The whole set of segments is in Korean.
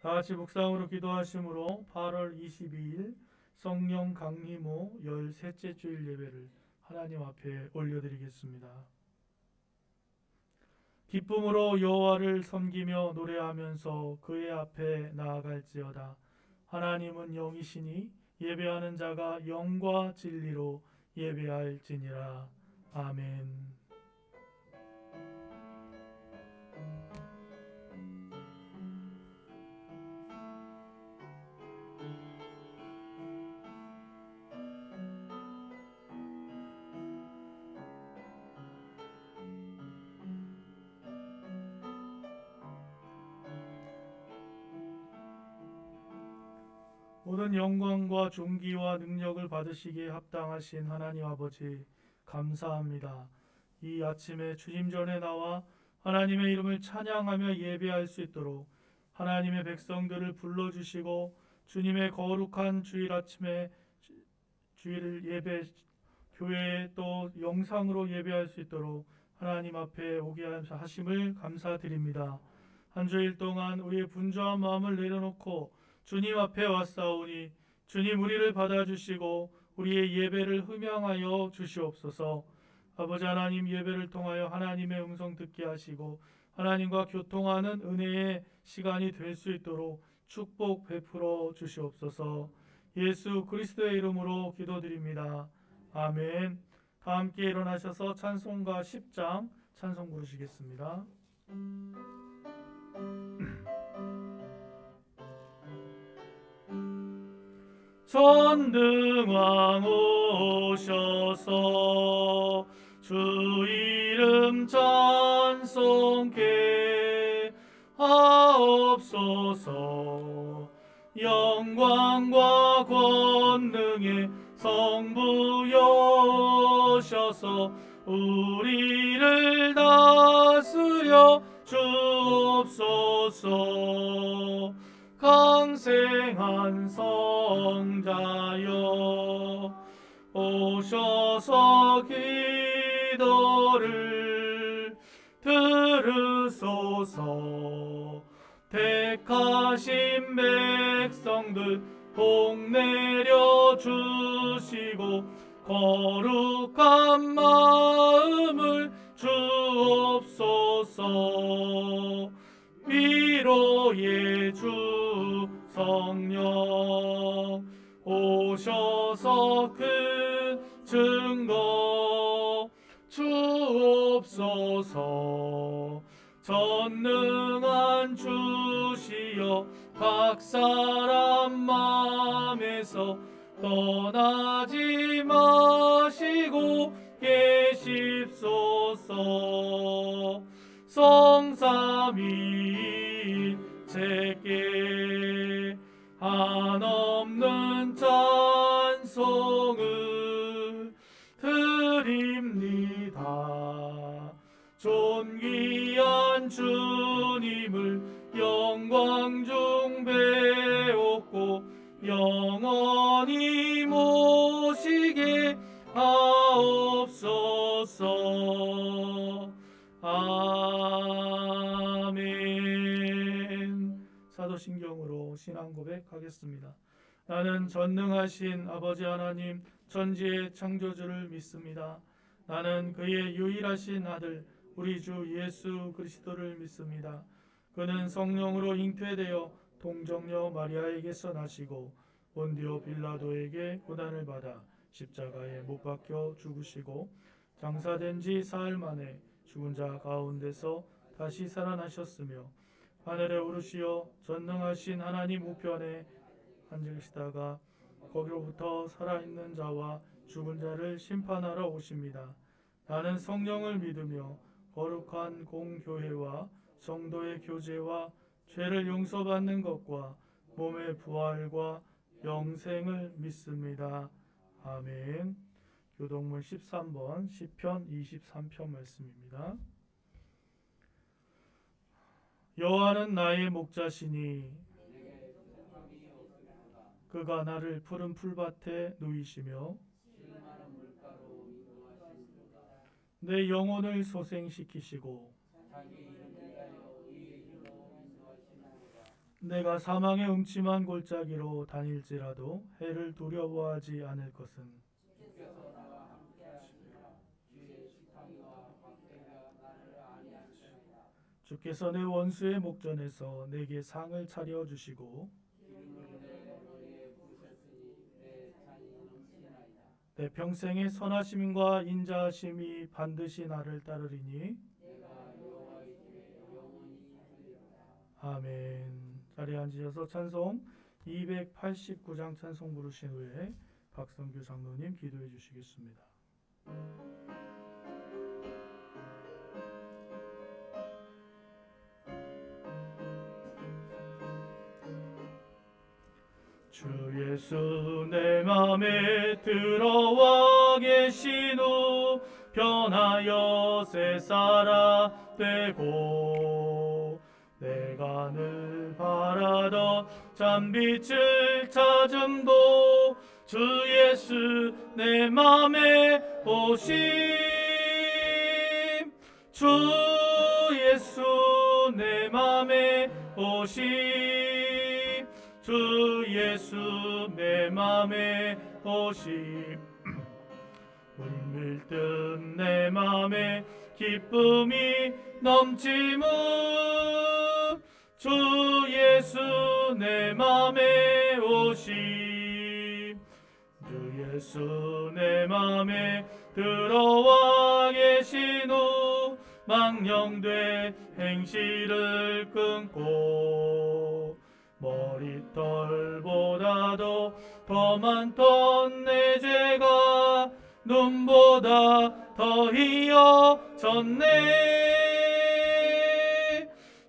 다 같이 묵상으로 기도하심으로 8월 22일 성령 강림호 13째 주일 예배를 하나님 앞에 올려드리겠습니다. 기쁨으로 여호와를 섬기며 노래하면서 그의 앞에 나아갈지어다. 하나님은 영이시니 예배하는 자가 영과 진리로 예배할지니라. 아멘. 모든 영광과 존귀와 능력을 받으시기에 합당하신 하나님 아버지 감사합니다. 이 아침에 주님 전에 나와 하나님의 이름을 찬양하며 예배할 수 있도록 하나님의 백성들을 불러주시고 주님의 거룩한 주일 아침에 주일 예배 교회에 또 영상으로 예배할 수 있도록 하나님 앞에 오게 하심을 감사드립니다. 한 주일 동안 우리의 분주한 마음을 내려놓고 주님 앞에 왔사오니 주님 우리를 받아주시고 우리의 예배를 흠양하여 주시옵소서. 아버지 하나님, 예배를 통하여 하나님의 음성 듣게 하시고 하나님과 교통하는 은혜의 시간이 될 수 있도록 축복 베풀어 주시옵소서. 예수 그리스도의 이름으로 기도드립니다. 아멘. 다 함께 일어나셔서 찬송가 10장 찬송 부르시겠습니다. 전능왕 오셔서 주 이름 찬송케 하옵소서. 영광과 권능의 성부 여셔서 우리를 다스려 주옵소서. 강생한 성자여 오셔서 기도를 들으소서. 택하신 백성들 복 내려 주시고 거룩한 마음을 주옵소서. 위로의 주 성령 오셔서 큰 증거 주옵소서. 전능한 주시여 각 사람 마음에서 떠나지 마시고 계십소서. 성삼위인 제께 한없는 찬송을 드립니다. 존귀한 주님을 영광 중 배웠고 영원히 모시게 하옵소서. 아멘. 사도신경으로 신앙 고백하겠습니다. 나는 전능하신 아버지 하나님 천지의 창조주를 믿습니다. 나는 그의 유일하신 아들 우리 주 예수 그리스도를 믿습니다. 그는 성령으로 잉태되어 동정녀 마리아에게서 나시고 본디오 빌라도에게 고난을 받아 십자가에 못 박혀 죽으시고 장사된 지 사흘 만에 죽은 자 가운데서 다시 살아나셨으며 하늘에 오르시어 전능하신 하나님 우편에 앉으시다가 거기로부터 살아있는 자와 죽은 자를 심판하러 오십니다. 나는 성령을 믿으며 거룩한 공교회와 성도의 교제와 죄를 용서받는 것과 몸의 부활과 영생을 믿습니다. 아멘. 교동문 13번 시편 23편 말씀입니다. 여호와는 나의 목자시니 그가 나를 푸른 풀밭에 누이시며 내 영혼을 소생시키시고 내가 사망의 음침한 골짜기로 다닐지라도 해를 두려워하지 않을 것은 주께서 나와 함께 하시니라. 주의 지팡이와 막대가 나를 안위하시리라. 주께서 내 원수의 목전에서 내게 상을 차려주시고 기름을 내 머리에 부으셨으니 내 잔이 넘치나이다. 내 평생의 선하심과 인자하심이 반드시 나를 따르리니 내가 여호와의 집에 영원히 살리로다. 아멘. 자리에 앉으셔서 찬송 289장 찬송 부르신 후에 박성규 장로님 기도해 주시겠습니다. 주 예수 내 맘에 들어와 계신 후 변하여 새 사람 되고 내가 늘 바라던 참빛을 찾음도 주 예수 내 맘에 오심 주 예수 내 맘에 오심 주 예수 내 맘에 오심 물밀듯 내 맘에 기쁨이 넘치무 주 예수 내 맘에 오심 주 예수 내 맘에 들어와 계신 후 망령돼 행실을 끊고 머리털보다도 더 많던 내 죄가 눈보다 더 희어졌네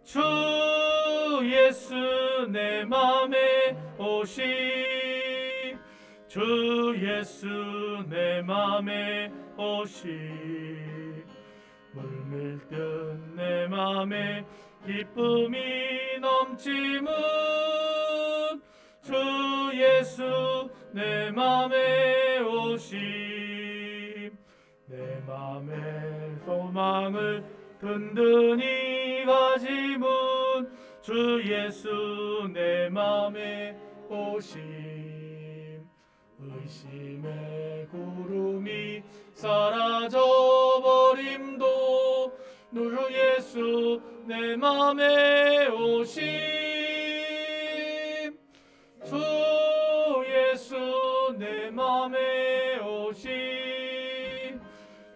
주 예수 내 맘에 오심 주 예수 내 맘에 오심 물밀듯 내 맘에 기쁨이 넘치문 주 예수 내 맘에 오심 내 맘에 소망을 든든히 가지문 주 예수 내 맘에 오심 의심의 구름이 사라져버림도 주 예수 내 맘에 오심 주 예수 내 맘에 오심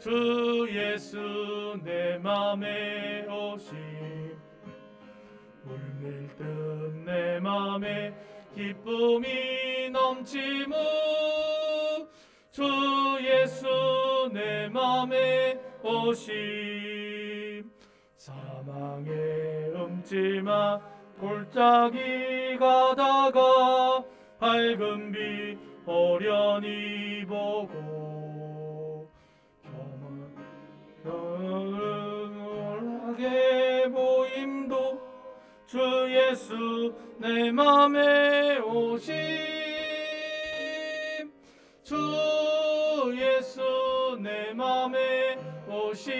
주 예수 내 맘에 오심 물밀듯 내 맘에 기쁨이 넘치무 주 예수 내 맘에 오심 사망의 음침한 골짜기 가다가 밝은 빛 어련히 보고 경하게 보임도 주 예수 내 맘에 오심 주 예수 내 맘에 오심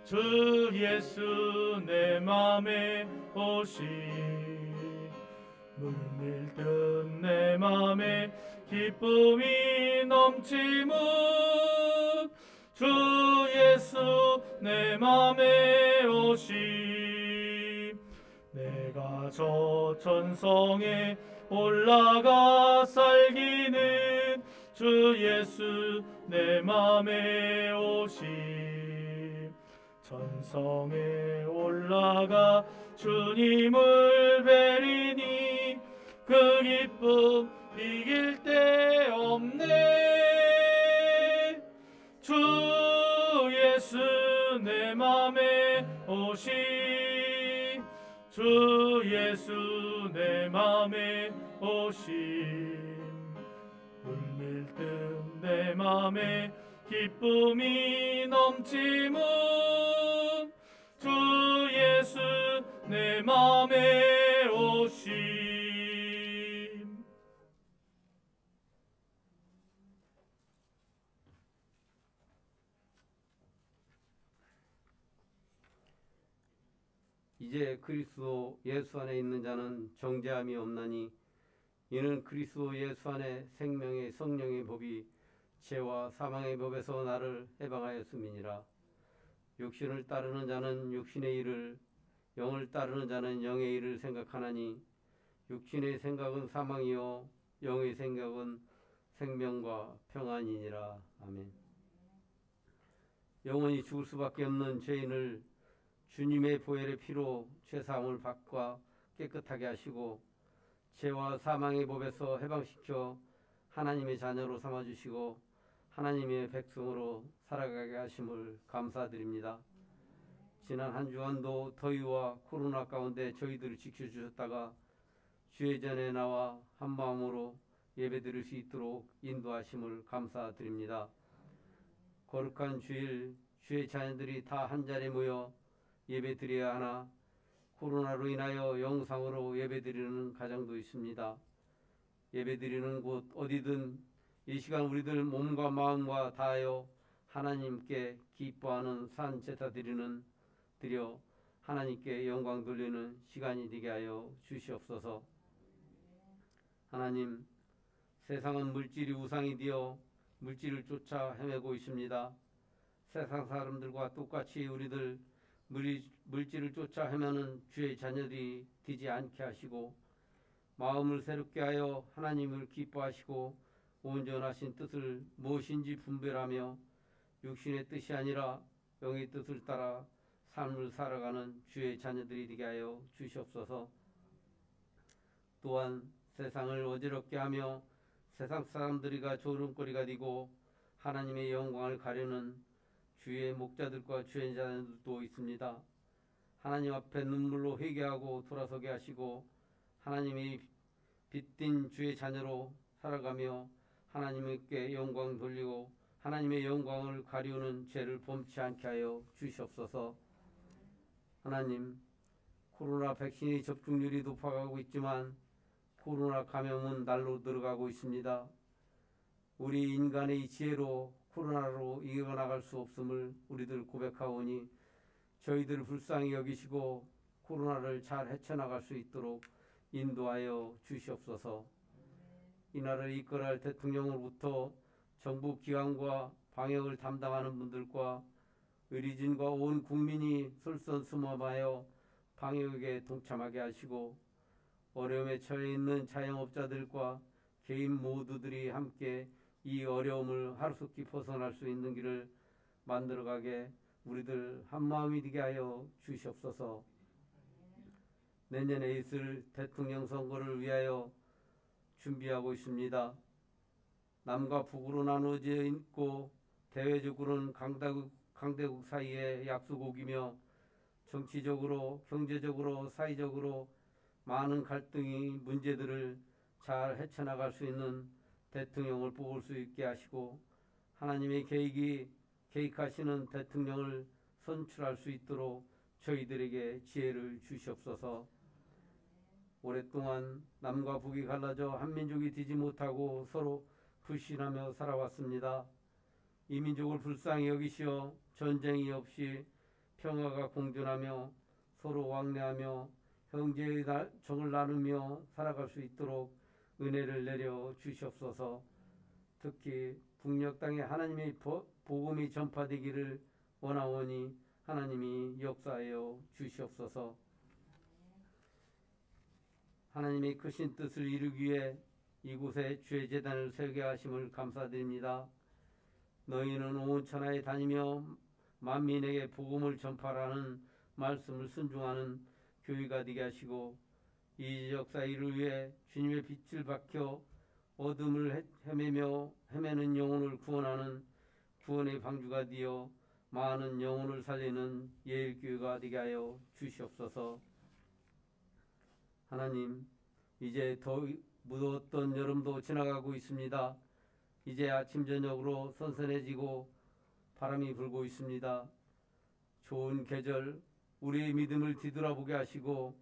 주 예수 내 맘에 오심 물밀듯 내 맘에 기쁨이 넘치무 주 예수 내 맘에 오심 내가 저 천성에 올라가 살기는 주 예수 내 맘에 오심 천성에 올라가 주님을 뵈리니 그 기쁨 이길 데 없네 주 예수 내 맘에 오심 주 예수 내 맘에 오심 물밀듯 내 맘에 기쁨이 넘치문 주 예수 내 맘에 오심 이제 그리스도 예수 안에 있는 자는 정죄함이 없나니 이는 그리스도 예수 안에 생명의 성령의 법이 죄와 사망의 법에서 나를 해방하였음이니라. 육신을 따르는 자는 육신의 일을, 영을 따르는 자는 영의 일을 생각하나니 육신의 생각은 사망이요 영의 생각은 생명과 평안이니라. 아멘. 영원히 죽을 수밖에 없는 죄인을 주님의 보혈의 피로 죄사함을 받고 깨끗하게 하시고 죄와 사망의 법에서 해방시켜 하나님의 자녀로 삼아주시고 하나님의 백성으로 살아가게 하심을 감사드립니다. 지난 한 주간도 더위와 코로나 가운데 저희들을 지켜주셨다가 주의 전에 나와 한마음으로 예배드릴 수 있도록 인도하심을 감사드립니다. 거룩한 주일 주의 자녀들이 다 한자리에 모여 예배드려야 하나 코로나로 인하여 영상으로 예배드리는 가정도 있습니다. 예배드리는 곳 어디든 이 시간 우리들 몸과 마음과 다하여 하나님께 기뻐하는 산 제사 드려 하나님께 영광 돌리는 시간이 되게 하여 주시옵소서. 하나님, 세상은 물질이 우상이 되어 물질을 쫓아 헤매고 있습니다. 세상 사람들과 똑같이 우리들 물질을 쫓아 헤매는 주의 자녀들이 되지 않게 하시고 마음을 새롭게 하여 하나님을 기뻐하시고 온전하신 뜻을 무엇인지 분별하며 육신의 뜻이 아니라 영의 뜻을 따라 삶을 살아가는 주의 자녀들이 되게 하여 주시옵소서. 또한 세상을 어지럽게 하며 세상 사람들이가 조롱거리가 되고 하나님의 영광을 가려는 주의 목자들과 주의 자녀들도 있습니다. 하나님 앞에 눈물로 회개하고 돌아서게 하시고 하나님이 빛띤 주의 자녀로 살아가며 하나님께 영광 돌리고 하나님의 영광을 가리우는 죄를 범치 않게 하여 주시옵소서. 하나님, 코로나 백신의 접종률이 높아가고 있지만 코로나 감염은 날로 늘어가고 있습니다. 우리 인간의 지혜로 코로나로 이겨나갈 수 없음을 우리들 고백하오니 저희들 불쌍히 여기시고 코로나를 잘 헤쳐나갈 수 있도록 인도하여 주시옵소서. 이 나라를 이끌어갈 대통령으로부터 정부 기관과 방역을 담당하는 분들과 의료진과 온 국민이 솔선수범하여 방역에 동참하게 하시고 어려움에 처해 있는 자영업자들과 개인 모두들이 함께 이 어려움을 하루속히 벗어날 수 있는 길을 만들어가게 우리들 한마음이 되게 하여 주시옵소서. 내년에 있을 대통령 선거를 위하여 준비하고 있습니다. 남과 북으로 나누어져 있고 대외적으로는 강대국 사이의 약소국이며 정치적으로 경제적으로 사회적으로 많은 갈등이 문제들을 잘 헤쳐나갈 수 있는 대통령을 뽑을 수 있게 하시고 하나님의 계획하시는 대통령을 선출할 수 있도록 저희들에게 지혜를 주시옵소서. 오랫동안 남과 북이 갈라져 한민족이 되지 못하고 서로 불신하며 살아왔습니다. 이 민족을 불쌍히 여기시어 전쟁이 없이 평화가 공존하며 서로 왕래하며 형제의 정을 나누며 살아갈 수 있도록 은혜를 내려 주시옵소서. 특히 북녘 땅에 하나님의 복음이 전파되기를 원하오니 하나님이 역사하여 주시옵소서. 하나님의 크신 뜻을 이루기 위해 이곳에 주의 제단을 세우게 하심을 감사드립니다. 너희는 온 천하에 다니며 만민에게 복음을 전파하는 말씀을 순종하는 교회가 되게 하시고 이 역사 이를 위해 주님의 빛을 밝혀 어둠을 헤매는 영혼을 구원하는 구원의 방주가 되어 많은 영혼을 살리는 예일교회가 되게 하여 주시옵소서. 하나님, 이제 더 무더웠던 여름도 지나가고 있습니다. 이제 아침 저녁으로 선선해지고 바람이 불고 있습니다. 좋은 계절, 우리의 믿음을 뒤돌아보게 하시고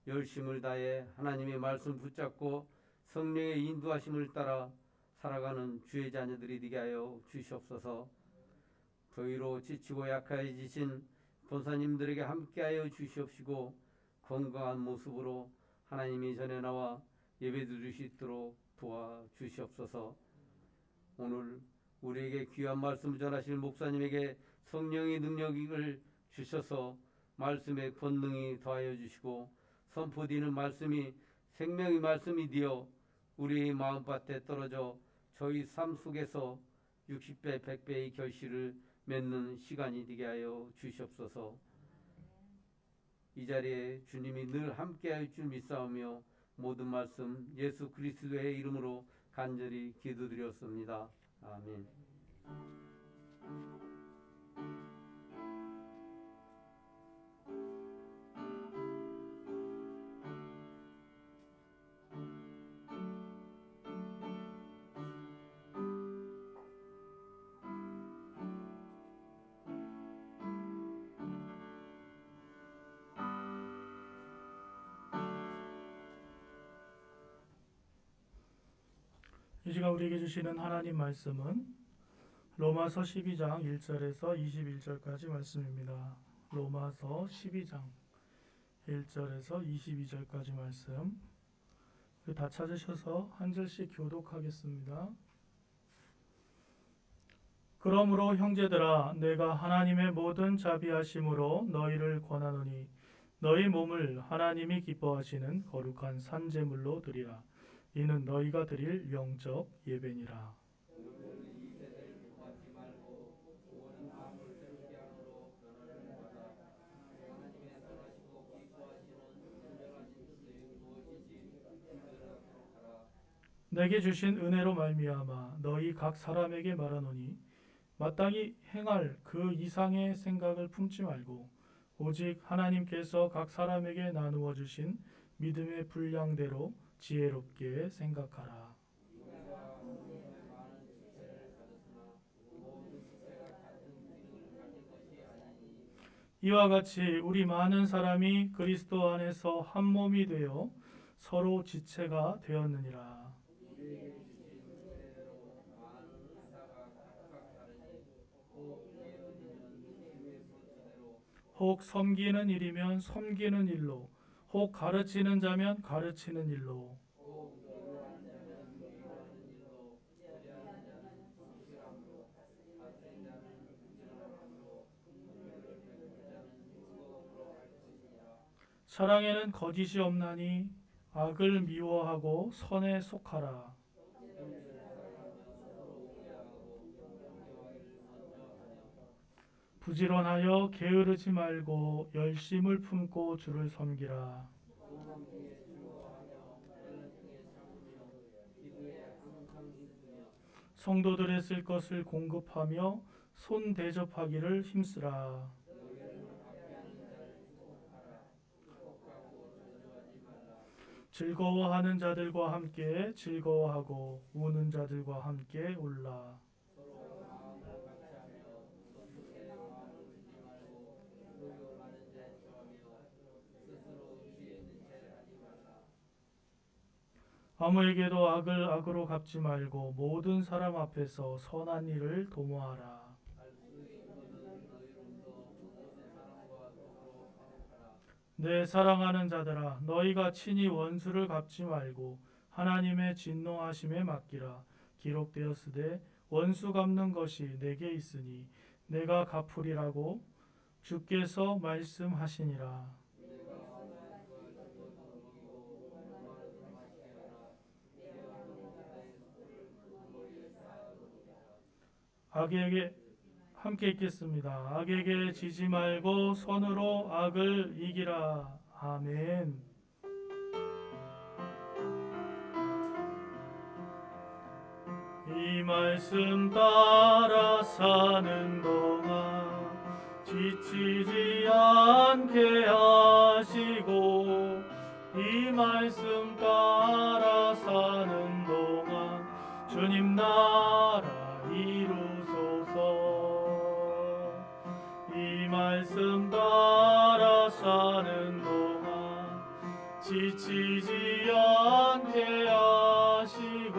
열심을 다해 하나님의 말씀 붙잡고 성령의 인도하심을 따라 살아가는 주의 자녀들이 되게 하여 주시옵소서. 더위로 지치고 약해지신 권사님들에게 함께하여 주시옵시고 건강한 모습으로 하나님의 전에 나와 예배드릴 수 있도록 도와주시옵소서. 오늘 우리에게 귀한 말씀을 전하실 목사님에게 성령의 능력을 주셔서 말씀에 권능이 더하여 주시고 선포되는 말씀이 생명의 말씀이 되어 우리의 마음밭에 떨어져 저희 삶 속에서 60배 100배의 결실을 맺는 시간이 되게 하여 주시옵소서. 이 자리에 주님이 늘 함께할 줄 믿사오며 모든 말씀 예수 그리스도의 이름으로 간절히 기도드렸습니다. 아멘. 이 시간 우리에게 주시는 하나님 말씀은 로마서 12장 1절에서 21절까지 말씀입니다. 로마서 12장 1절에서 22절까지 말씀. 우리 다 찾으셔서 한 절씩 교독하겠습니다. 그러므로 형제들아 내가 하나님의 모든 자비하심으로 너희를 권하노니 너희 몸을 하나님이 기뻐하시는 거룩한 산제물로 드리라. 이는 너희가 드릴 영적 예배니라. 내게 주신 은혜로 말미암아 너희 각 사람에게 말하노니 마땅히 행할 그 이상의 생각을 품지 말고 오직 하나님께서 각 사람에게 나누어 주신 믿음의 분량대로 지혜롭게 생각하라. 이와 같이 우리 많은 사람이 그리스도 안에서 한 몸이 되어 서로 지체가 되었느니라. 혹 섬기는 일이면 섬기는 일로, 혹 가르치는 자면 가르치는 일로, 사랑에는 거짓이 없나니 악을 미워하고 선에 속하라. 부지런하여 게으르지 말고 열심을 품고 주를 섬기라. 성도들의 쓸 것을 공급하며 손 대접하기를 힘쓰라. 즐거워하는 자들과 함께 즐거워하고 우는 자들과 함께 울라. 아무에게도 악을 악으로 갚지 말고 모든 사람 앞에서 선한 일을 도모하라. 내 사랑하는 자들아 너희가 친히 원수를 갚지 말고 하나님의 진노하심에 맡기라. 기록되었으되 원수 갚는 것이 내게 있으니 내가 갚으리라고 주께서 말씀하시니라. 악에게 함께 읽겠습니다. 악에게 지지 말고 선으로 악을 이기라. 아멘. 이 말씀 따라 사는 동안 지치지 않게 하시고 이 말씀 따라 사는 동안 주님 나라 이루소서. 이 말씀 따라 사는 동안 지치지 않게 하시고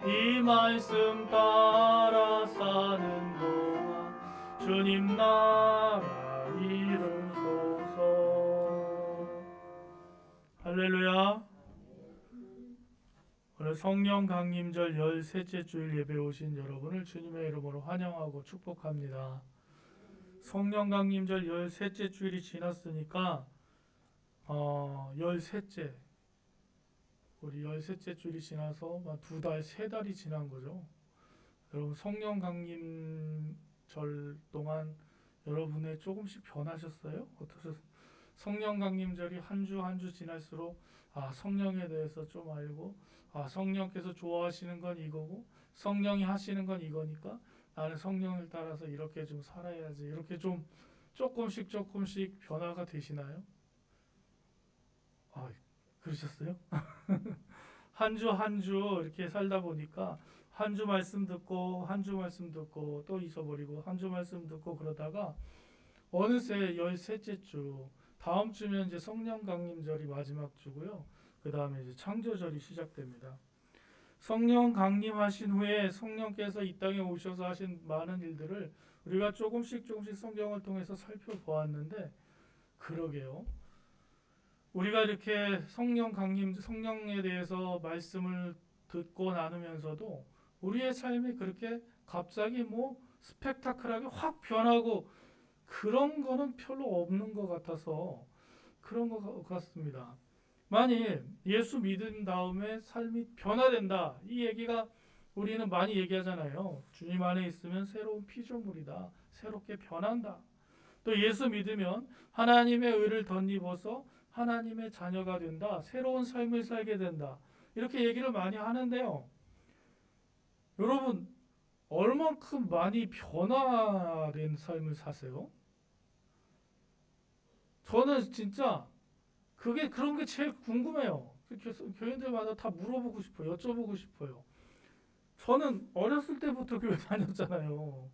이 말씀 따라 사는 동안 주님 나라 성령 강림절 13째 주일 예배 오신 여러분을 주님의 이름으로 환영하고 축복합니다. 성령 강림절 13째 주일이 지났으니까 13째 우리 13째 주일이 지나서 2달, 3달이 지난 거죠. 여러분 성령 강림절 동안 여러분의 조금씩 변하셨어요? 어떠셨어요? 성령 강림절이 한 주 한 주 지날수록 성령에 대해서 좀 알고 성령께서 좋아하시는 건 이거고 성령이 하시는 건 이거니까 나는 성령을 따라서 이렇게 좀 살아야지 이렇게 좀 조금씩 변화가 되시나요? 그러셨어요? 한 주 한 주 이렇게 살다 보니까 한 주 말씀 듣고 한 주 말씀 듣고 또 잊어버리고 한 주 말씀 듣고 그러다가 어느새 13째 주 다음 주면 이제 성령 강림절이 마지막 주고요. 그 다음에 이제 창조절이 시작됩니다. 성령 강림하신 후에 성령께서 이 땅에 오셔서 하신 많은 일들을 우리가 조금씩 성경을 통해서 살펴보았는데 그러게요. 우리가 이렇게 성령에 대해서 말씀을 듣고 나누면서도 우리의 삶이 그렇게 갑자기 스펙타클하게 확 변하고 그런 거는 별로 없는 것 같아서 그런 것 같습니다. 만일 예수 믿은 다음에 삶이 변화된다. 이 얘기가 우리는 많이 얘기하잖아요. 주님 안에 있으면 새로운 피조물이다. 새롭게 변한다. 또 예수 믿으면 하나님의 의를 덧입어서 하나님의 자녀가 된다. 새로운 삶을 살게 된다. 이렇게 얘기를 많이 하는데요. 여러분 얼만큼 많이 변화된 삶을 사세요? 저는 진짜 그런 게 제일 궁금해요. 교인들마다 다 물어보고 싶어요. 여쭤보고 싶어요. 저는 어렸을 때부터 교회 다녔잖아요.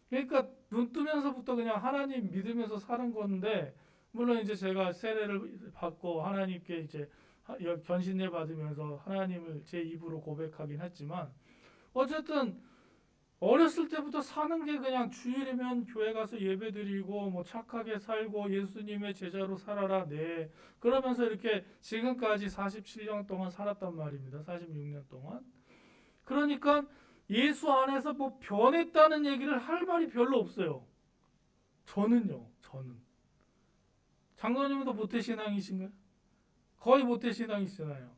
그러니까 눈 뜨면서부터 그냥 하나님 믿으면서 사는 건데 물론 이제 제가 세례를 받고 하나님께 이제 견신례 받으면서 하나님을 제 입으로 고백하긴 했지만 어쨌든 어렸을 때부터 사는 게 그냥 주일이면 교회 가서 예배드리고 착하게 살고 예수님의 제자로 살아라. 네. 그러면서 이렇게 지금까지 47년 동안 살았단 말입니다. 46년 동안. 그러니까 예수 안에서 변했다는 얘기를 할 말이 별로 없어요. 저는 장로님도 모태신앙이신가요? 거의 모태신앙이시잖아요.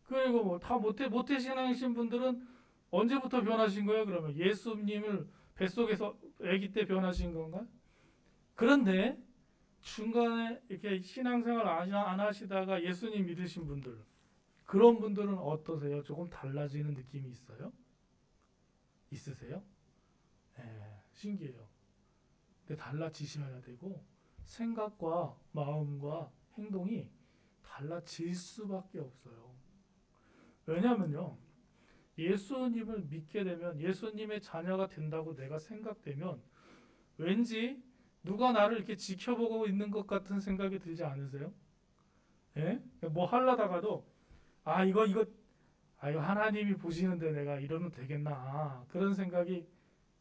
그리고 다 모태신앙이신 분들은 언제부터 변하신 거예요? 그러면 예수님을 뱃속에서 아기 때 변하신 건가? 그런데 중간에 이렇게 신앙생활 안 하시다가 예수님 믿으신 분들 그런 분들은 어떠세요? 조금 달라지는 느낌이 있어요? 있으세요? 신기해요. 근데 달라지셔야 되고 생각과 마음과 행동이 달라질 수밖에 없어요. 왜냐면요. 예수님을 믿게 되면 예수님의 자녀가 된다고 내가 생각되면 왠지 누가 나를 이렇게 지켜보고 있는 것 같은 생각이 들지 않으세요? 예? 하려다가도 이거 하나님이 보시는데 내가 이러면 되겠나 그런 생각이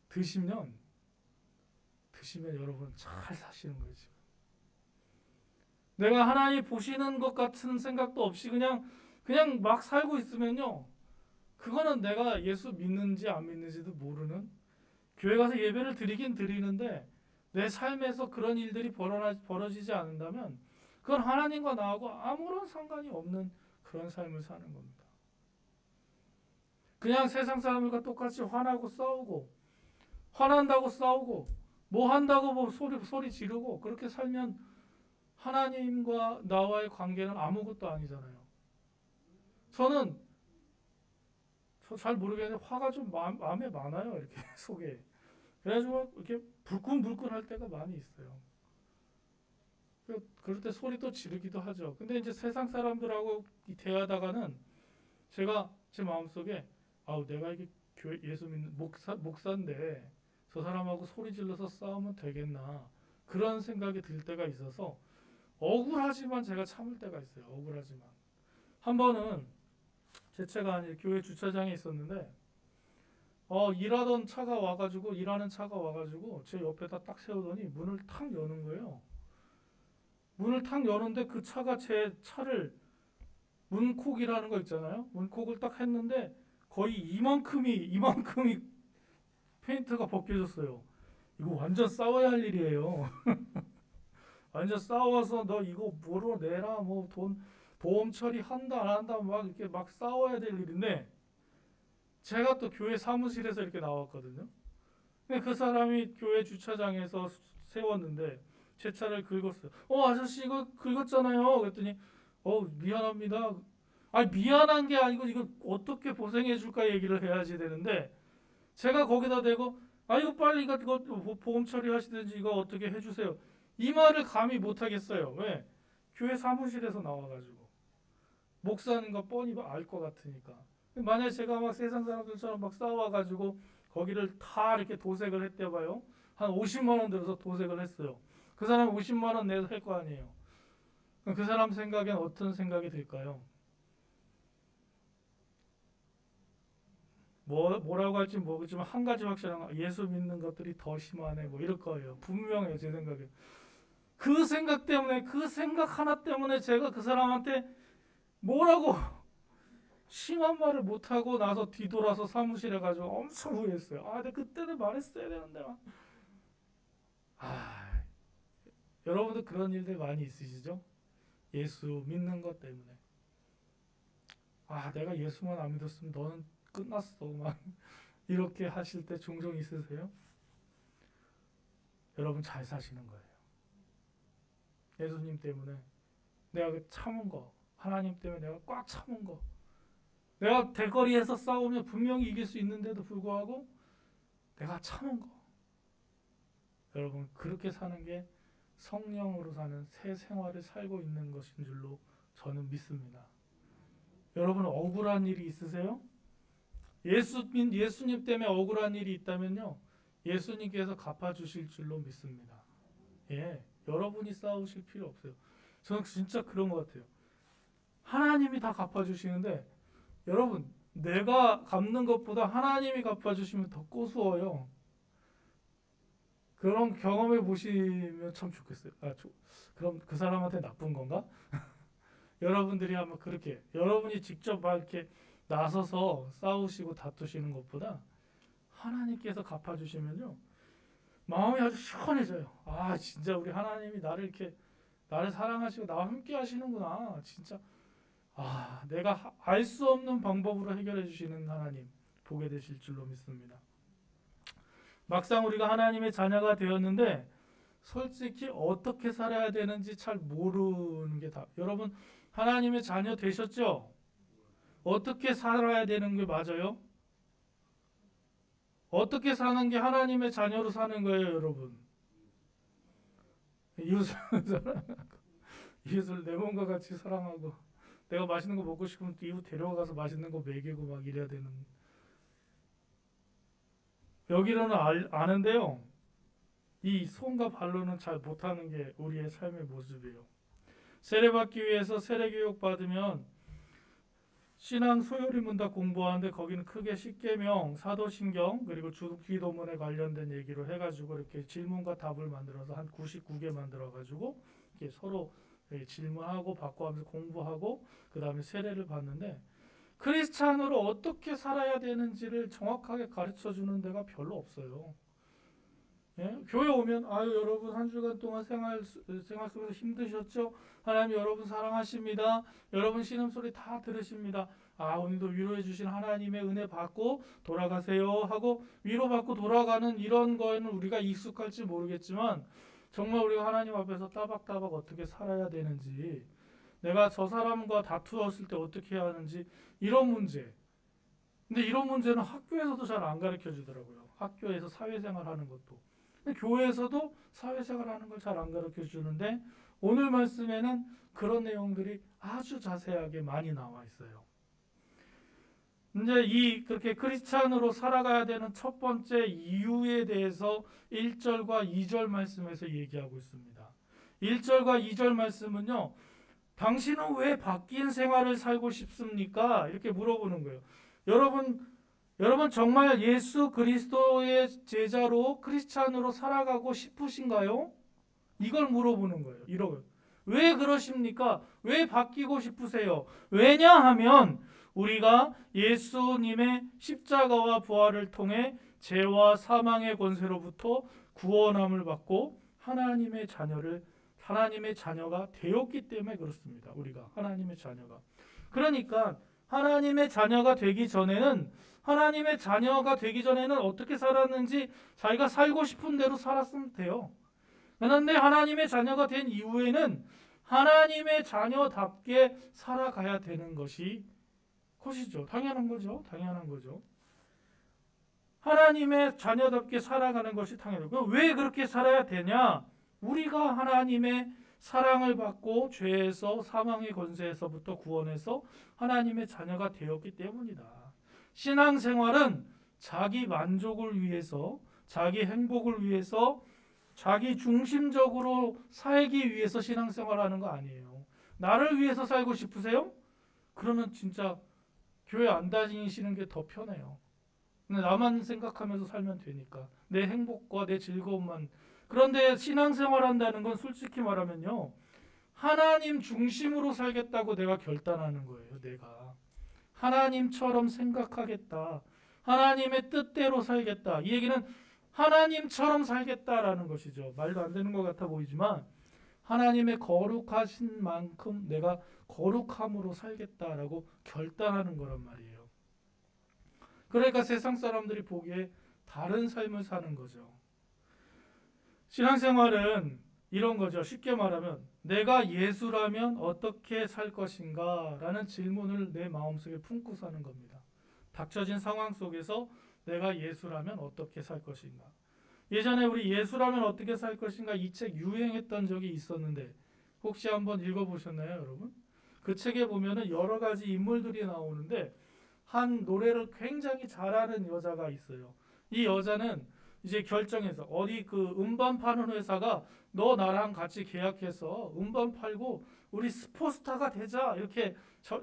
드시면 여러분 잘 사시는 거지. 내가 하나님 보시는 것 같은 생각도 없이 그냥 막 살고 있으면요. 그거는 내가 예수 믿는지 안 믿는지도 모르는 교회 가서 예배를 드리긴 드리는데 내 삶에서 그런 일들이 벌어지지 않는다면 그건 하나님과 나하고 아무런 상관이 없는 그런 삶을 사는 겁니다. 그냥 세상 사람들과 똑같이 화나고 싸우고 화난다고 싸우고 한다고 소리 지르고 그렇게 살면 하나님과 나와의 관계는 아무것도 아니잖아요. 저는 잘 모르겠는데 화가 좀 마음에 많아요. 이렇게 속에. 그래가지고 이렇게 불끈불끈할 때가 많이 있어요. 그럴 때 소리도 지르기도 하죠. 근데 이제 세상 사람들하고 대하다가는 제가 제 마음속에 내가 이게 교회 예수 믿는 목사인데 저 사람하고 소리 질러서 싸우면 되겠나 그런 생각이 들 때가 있어서 억울하지만 제가 참을 때가 있어요. 억울하지만 한 번은 제 차가 아니라 교회 주차장에 있었는데 일하는 차가 와가지고 제 옆에다 딱 세우더니 문을 탁 여는 거예요. 문을 탁 여는데 그 차가 제 차를 문콕이라는 거 있잖아요. 문콕을 딱 했는데 거의 이만큼이 페인트가 벗겨졌어요. 이거 완전 싸워야 할 일이에요. 완전 싸워서 너 이거 뭐로 내라 뭐 돈 보험 처리한다 안 한다 막 이렇게 막 싸워야 될 일인데 제가 또 교회 사무실에서 이렇게 나왔거든요. 근데 그 사람이 교회 주차장에서 세웠는데 제 차를 긁었어요. 아저씨 이거 긁었잖아요. 그랬더니 미안합니다. 아니 미안한 게 아니고 이거 어떻게 보상해 줄까 얘기를 해야지 되는데 제가 거기다 대고 이거 빨리 이거 보험 처리하시든지 이거 어떻게 해주세요. 이 말을 감히 못 하겠어요. 왜? 교회 사무실에서 나와가지고 목사는 거 뻔히 알 것 같으니까. 만약에 제가 막 세상 사람들처럼 막 싸워가지고 거기를 다 이렇게 도색을 했대 봐요. 한 50만 원 들어서 도색을 했어요. 그 사람 50만 원 내서 할 거 아니에요. 그럼 그 사람 생각엔 어떤 생각이 들까요? 뭐라고 할지 모르겠지만 한 가지 확실한 건 예수 믿는 것들이 더 심하네 뭐 이럴 거예요. 분명해요. 제 생각에. 그 생각 때문에 그 생각 하나 때문에 제가 그 사람한테 뭐라고 심한 말을 못하고 나서 뒤돌아서 사무실에 가지고 엄청 후회했어요. 근데 그때는 말했어야 되는데 여러분도 그런 일들 많이 있으시죠? 예수 믿는 것 때문에 내가 예수만 안 믿었으면 너는 끝났어 막 이렇게 하실 때 종종 있으세요? 여러분 잘 사시는 거예요. 예수님 때문에 내가 참은 거, 하나님 때문에 내가 꽉 참은 거, 내가 대거리에서 싸우면 분명히 이길 수 있는데도 불구하고 내가 참은 거. 여러분 그렇게 사는 게 성령으로 사는 새 생활을 살고 있는 것인 줄로 저는 믿습니다. 여러분 억울한 일이 있으세요? 예수님 때문에 억울한 일이 있다면요, 예수님께서 갚아주실 줄로 믿습니다. 여러분이 싸우실 필요 없어요. 저는 진짜 그런 것 같아요. 하나님이 다 갚아주시는데 여러분 내가 갚는 것보다 하나님이 갚아주시면 더 고소해요. 그런 경험해 보시면 참 좋겠어요. 그럼 그 사람한테 나쁜 건가? 여러분들이 아마 그렇게 여러분이 직접 막 이렇게 나서서 싸우시고 다투시는 것보다 하나님께서 갚아주시면요 마음이 아주 시원해져요. 진짜 우리 하나님이 나를 사랑하시고 나와 함께 하시는구나. 진짜 내가 알 수 없는 방법으로 해결해 주시는 하나님 보게 되실 줄로 믿습니다. 막상 우리가 하나님의 자녀가 되었는데 솔직히 어떻게 살아야 되는지 잘 모르는 게 여러분 하나님의 자녀 되셨죠? 어떻게 살아야 되는 게 맞아요? 어떻게 사는 게 하나님의 자녀로 사는 거예요, 여러분? 이웃을 내 몸과 같이 사랑하고 내가 맛있는 거 먹고 싶으면 이웃 데려가서 맛있는 거 먹이고 막 이래야 되는. 여기로는 아는데요. 이 손과 발로는 잘 못하는 게 우리의 삶의 모습이에요. 세례받기 위해서 세례교육 받으면 신앙 소요리 문답 공부하는데 거기는 크게 십계명, 사도신경 그리고 주기도문에 관련된 얘기로 해가지고 이렇게 질문과 답을 만들어서 한 99개 만들어가지고 이렇게 서로 질문하고 받고 하면서 공부하고 그 다음에 세례를 받는데 크리스찬으로 어떻게 살아야 되는지를 정확하게 가르쳐주는 데가 별로 없어요. 교회 오면 여러분 한 주간 동안 생활 속에서 힘드셨죠? 하나님 여러분 사랑하십니다. 여러분 신음소리 다 들으십니다. 오늘도 위로해 주신 하나님의 은혜 받고 돌아가세요 하고 위로받고 돌아가는 이런 거에는 우리가 익숙할지 모르겠지만 정말 우리가 하나님 앞에서 따박따박 어떻게 살아야 되는지, 내가 저 사람과 다투었을 때 어떻게 해야 하는지 이런 문제. 근데 이런 문제는 학교에서도 잘 안 가르쳐 주더라고요. 학교에서 사회생활 하는 것도. 교회에서도 사회생활 하는 걸 잘 안 가르쳐 주는데 오늘 말씀에는 그런 내용들이 아주 자세하게 많이 나와 있어요. 이제 그렇게 크리스찬으로 살아가야 되는 첫 번째 이유에 대해서 1절과 2절 말씀에서 얘기하고 있습니다. 1절과 2절 말씀은요, 당신은 왜 바뀐 생활을 살고 싶습니까? 이렇게 물어보는 거예요. 여러분 정말 예수 그리스도의 제자로 크리스찬으로 살아가고 싶으신가요? 이걸 물어보는 거예요. 왜 그러십니까? 왜 바뀌고 싶으세요? 왜냐하면 우리가 예수님의 십자가와 부활을 통해 죄와 사망의 권세로부터 구원함을 받고 하나님의 자녀가 되었기 때문에 그렇습니다. 우리가 하나님의 자녀가. 그러니까 하나님의 자녀가 되기 전에는 어떻게 살았는지 자기가 살고 싶은 대로 살았으면 돼요. 그런데 하나님의 자녀가 된 이후에는 하나님의 자녀답게 살아가야 되는 것이죠. 당연한 거죠. 하나님의 자녀답게 살아가는 것이 당연하고, 왜 그렇게 살아야 되냐? 우리가 하나님의 사랑을 받고 죄에서 사망의 권세에서부터 구원해서 하나님의 자녀가 되었기 때문이다. 신앙생활은 자기 만족을 위해서, 자기 행복을 위해서, 자기 중심적으로 살기 위해서 신앙생활하는 거 아니에요. 나를 위해서 살고 싶으세요? 그러면 진짜 교회 안 다니시는 게 더 편해요. 근데 나만 생각하면서 살면 되니까, 내 행복과 내 즐거움만. 그런데 신앙생활 한다는 건 솔직히 말하면요, 하나님 중심으로 살겠다고 내가 결단하는 거예요. 내가 하나님처럼 생각하겠다, 하나님의 뜻대로 살겠다. 이 얘기는 하나님처럼 살겠다라는 것이죠. 말도 안 되는 것 같아 보이지만 하나님의 거룩하신 만큼 내가 거룩함으로 살겠다라고 결단하는 거란 말이에요. 그러니까 세상 사람들이 보기에 다른 삶을 사는 거죠. 신앙생활은 이런 거죠. 쉽게 말하면 내가 예수라면 어떻게 살 것인가 라는 질문을 내 마음속에 품고 사는 겁니다. 닥쳐진 상황 속에서 내가 예수라면 어떻게 살 것인가. 예전에 우리 예수라면 어떻게 살 것인가 이 책 유행했던 적이 있었는데 혹시 한번 읽어보셨나요, 여러분? 그 책에 보면은 여러 가지 인물들이 나오는데 한 노래를 굉장히 잘하는 여자가 있어요. 이 여자는 이제 결정해서 어디 그 음반 파는 회사가 너 나랑 같이 계약해서 음반 팔고 우리 스포스타가 되자 이렇게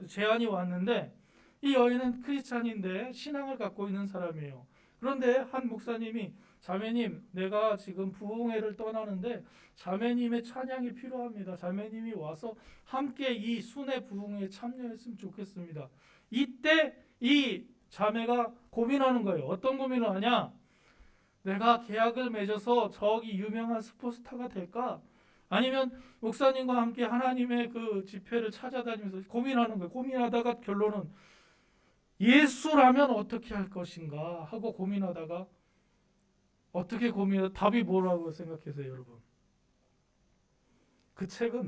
제안이 왔는데, 이 여인은 크리스찬인데 신앙을 갖고 있는 사람이에요. 그런데 한 목사님이 자매님, 내가 지금 부흥회를 떠나는데 자매님의 찬양이 필요합니다. 자매님이 와서 함께 이 순회 부흥회에 참여했으면 좋겠습니다. 이때 이 자매가 고민하는 거예요. 어떤 고민을 하냐? 내가 계약을 맺어서 저기 유명한 스포스타가 될까? 아니면 목사님과 함께 하나님의 그 집회를 찾아다니면서 고민하는 거예요. 고민하다가 결론은 예수라면 어떻게 할 것인가 하고 고민하다가 답이 뭐라고 생각하세요, 여러분? 그 책은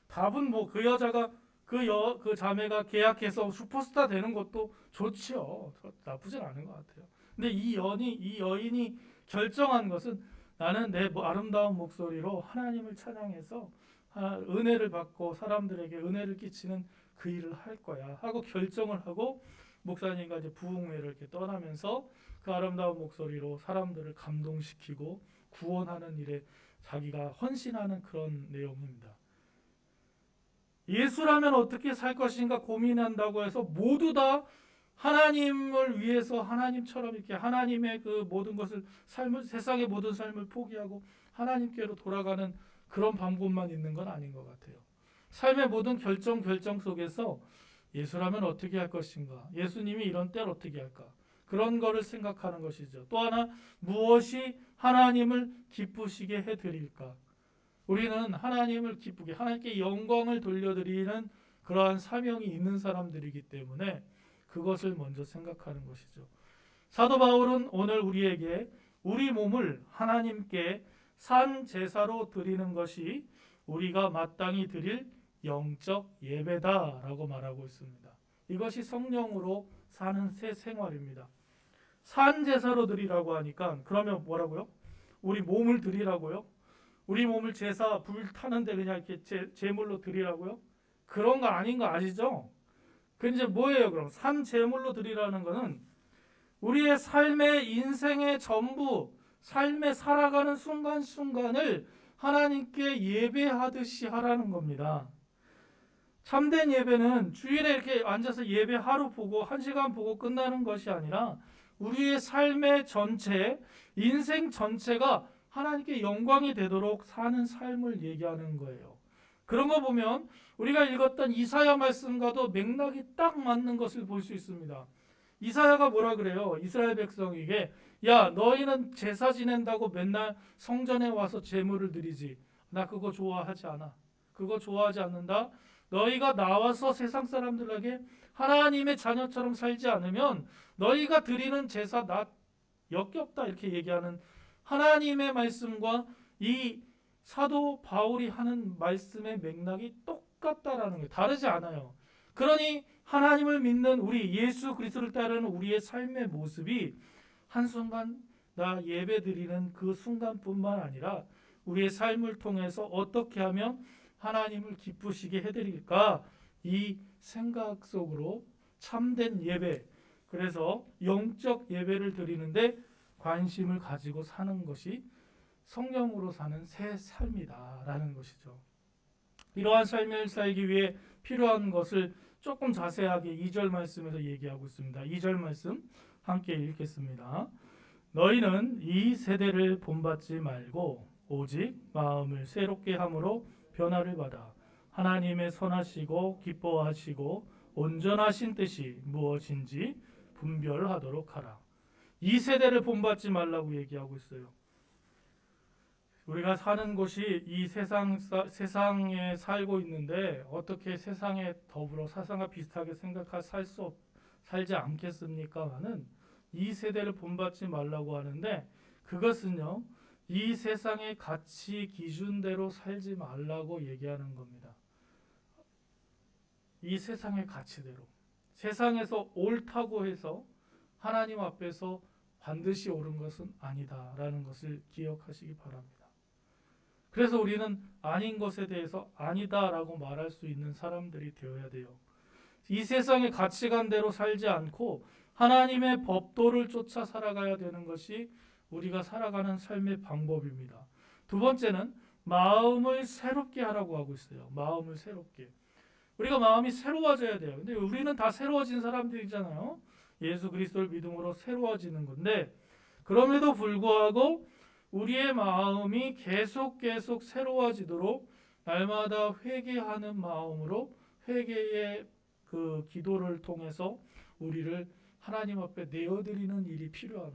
답은 뭐 그 여자가 그 자매가 계약해서 슈퍼스타 되는 것도 좋지요. 나쁘진 않은 것 같아요. 근데 이 여인이 결정한 것은 나는 내 아름다운 목소리로 하나님을 찬양해서 은혜를 받고 사람들에게 은혜를 끼치는 그 일을 할 거야 하고 결정을 하고 목사님과 이제 부흥회를 이렇게 떠나면서 그 아름다운 목소리로 사람들을 감동시키고 구원하는 일에 자기가 헌신하는 그런 내용입니다. 예수라면 어떻게 살 것인가 고민한다고 해서 모두 다 하나님을 위해서 하나님처럼 이렇게 하나님의 그 모든 것을 세상의 모든 삶을 포기하고 하나님께로 돌아가는 그런 방법만 있는 건 아닌 것 같아요. 삶의 모든 결정 속에서 예수라면 어떻게 할 것인가, 예수님이 이런 때를 어떻게 할까, 그런 거를 생각하는 것이죠. 또 하나, 무엇이 하나님을 기쁘시게 해드릴까. 우리는 하나님을 기쁘게, 하나님께 영광을 돌려드리는 그러한 사명이 있는 사람들이기 때문에 그것을 먼저 생각하는 것이죠. 사도 바울은 오늘 우리에게 우리 몸을 하나님께 산 제사로 드리는 것이 우리가 마땅히 드릴 영적 예배다라고 말하고 있습니다. 이것이 성령으로 사는 새 생활입니다. 산 제사로 드리라고 하니까 그러면 뭐라고요? 우리 몸을 드리라고요? 우리 몸을 제사 불 타는데 그냥 이렇게 제물로 드리라고요? 그런 거 아닌 거 아시죠? 그 이제 뭐예요? 그럼 산 제물로 드리라는 거는 우리의 삶의 인생의 전부, 삶에 살아가는 순간순간을 하나님께 예배하듯이 하라는 겁니다. 참된 예배는 주일에 이렇게 앉아서 예배 하루 보고 1시간 보고 끝나는 것이 아니라 우리의 삶의 전체, 인생 전체가 하나님께 영광이 되도록 사는 삶을 얘기하는 거예요. 그런 거 보면 우리가 읽었던 이사야 말씀과도 맥락이 딱 맞는 것을 볼 수 있습니다. 이사야가 뭐라 그래요? 이스라엘 백성에게 야 너희는 제사 지낸다고 맨날 성전에 와서 제물을 드리지. 나 그거 좋아하지 않아. 그거 좋아하지 않는다. 너희가 나와서 세상 사람들에게 하나님의 자녀처럼 살지 않으면 너희가 드리는 제사 나 역겹다 이렇게 얘기하는 하나님의 말씀과 이 사도 바울이 하는 말씀의 맥락이 똑같다라는 거예요. 다르지 않아요. 그러니 하나님을 믿는 우리 예수 그리스도를 따르는 우리의 삶의 모습이 한순간 나 예배 드리는 그 순간뿐만 아니라 우리의 삶을 통해서 어떻게 하면 하나님을 기쁘시게 해드릴까 이 생각 속으로 참된 예배 그래서 영적 예배를 드리는데 관심을 가지고 사는 것이 성령으로 사는 새 삶이다라는 것이죠. 이러한 삶을 살기 위해 필요한 것을 조금 자세하게 2절 말씀에서 얘기하고 있습니다. 2절 말씀 함께 읽겠습니다. 너희는 이 세대를 본받지 말고 오직 마음을 새롭게 함으로 변화를 받아 하나님의 선하시고 기뻐하시고 온전하신 뜻이 무엇인지 분별하도록 하라. 이 세대를 본받지 말라고 얘기하고 있어요. 우리가 사는 곳이 이 세상에 살고 있는데 어떻게 세상에 더불어 세상과 비슷하게 살지 않겠습니까마는 이 세대를 본받지 말라고 하는데 그것은요 이 세상의 가치 기준대로 살지 말라고 얘기하는 겁니다. 이 세상의 가치대로 세상에서 옳다고 해서 하나님 앞에서 반드시 옳은 것은 아니다라는 것을 기억하시기 바랍니다. 그래서 우리는 아닌 것에 대해서 아니다라고 말할 수 있는 사람들이 되어야 돼요. 이 세상의 가치관대로 살지 않고 하나님의 법도를 쫓아 살아가야 되는 것이 우리가 살아가는 삶의 방법입니다. 두 번째는 마음을 새롭게 하라고 하고 있어요. 마음을 새롭게. 우리가 마음이 새로워져야 돼요. 근데 우리는 다 새로워진 사람들이잖아요. 예수 그리스도를 믿음으로 새로워지는 건데 그럼에도 불구하고 우리의 마음이 계속 새로워지도록 날마다 회개하는 마음으로 회개의 그 기도를 통해서 우리를 하나님 앞에 내어드리는 일이 필요하는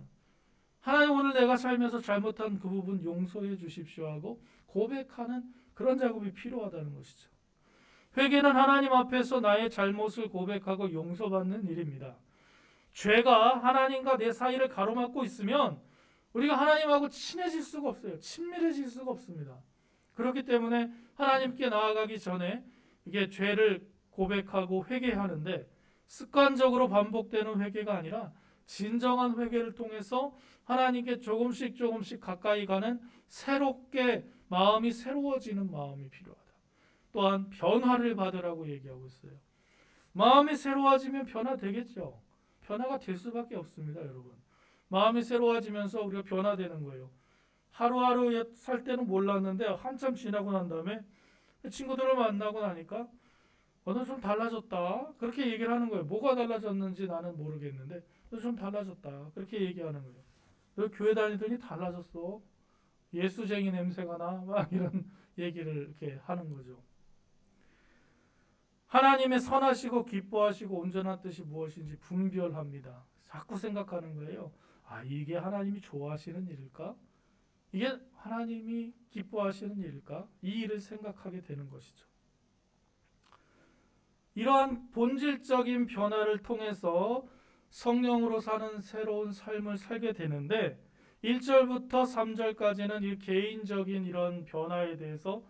하나님 오늘 내가 살면서 잘못한 그 부분 용서해 주십시오 하고 고백하는 그런 작업이 필요하다는 것이죠. 회개는 하나님 앞에서 나의 잘못을 고백하고 용서받는 일입니다. 죄가 하나님과 내 사이를 가로막고 있으면 우리가 하나님하고 친해질 수가 없어요. 친밀해질 수가 없습니다. 그렇기 때문에 하나님께 나아가기 전에 이게 죄를 고백하고 회개하는데 습관적으로 반복되는 회개가 아니라 진정한 회개를 통해서 하나님께 조금씩 가까이 가는 새롭게 마음이 새로워지는 마음이 필요하다. 또한 변화를 받으라고 얘기하고 있어요. 마음이 새로워지면 변화되겠죠. 변화가 될 수밖에 없습니다, 여러분. 마음이 새로워지면서 우리가 변화되는 거예요. 하루하루 살 때는 몰랐는데 한참 지나고 난 다음에 친구들을 만나고 나니까 너 좀 달라졌다. 그렇게 얘기를 하는 거예요. 뭐가 달라졌는지 나는 모르겠는데 너 좀 달라졌다. 그렇게 얘기하는 거예요. 너 교회 다니더니 달라졌어. 예수쟁이 냄새가 나. 막 이런 얘기를 이렇게 하는 거죠. 하나님의 선하시고 기뻐하시고 온전한 뜻이 무엇인지 분별합니다. 자꾸 생각하는 거예요. 아, 이게 하나님이 좋아하시는 일일까? 이게 하나님이 기뻐하시는 일일까? 이 일을 생각하게 되는 것이죠. 이러한 본질적인 변화를 통해서 성령으로 사는 새로운 삶을 살게 되는데 1절부터 3절까지는 이 개인적인 이런 변화에 대해서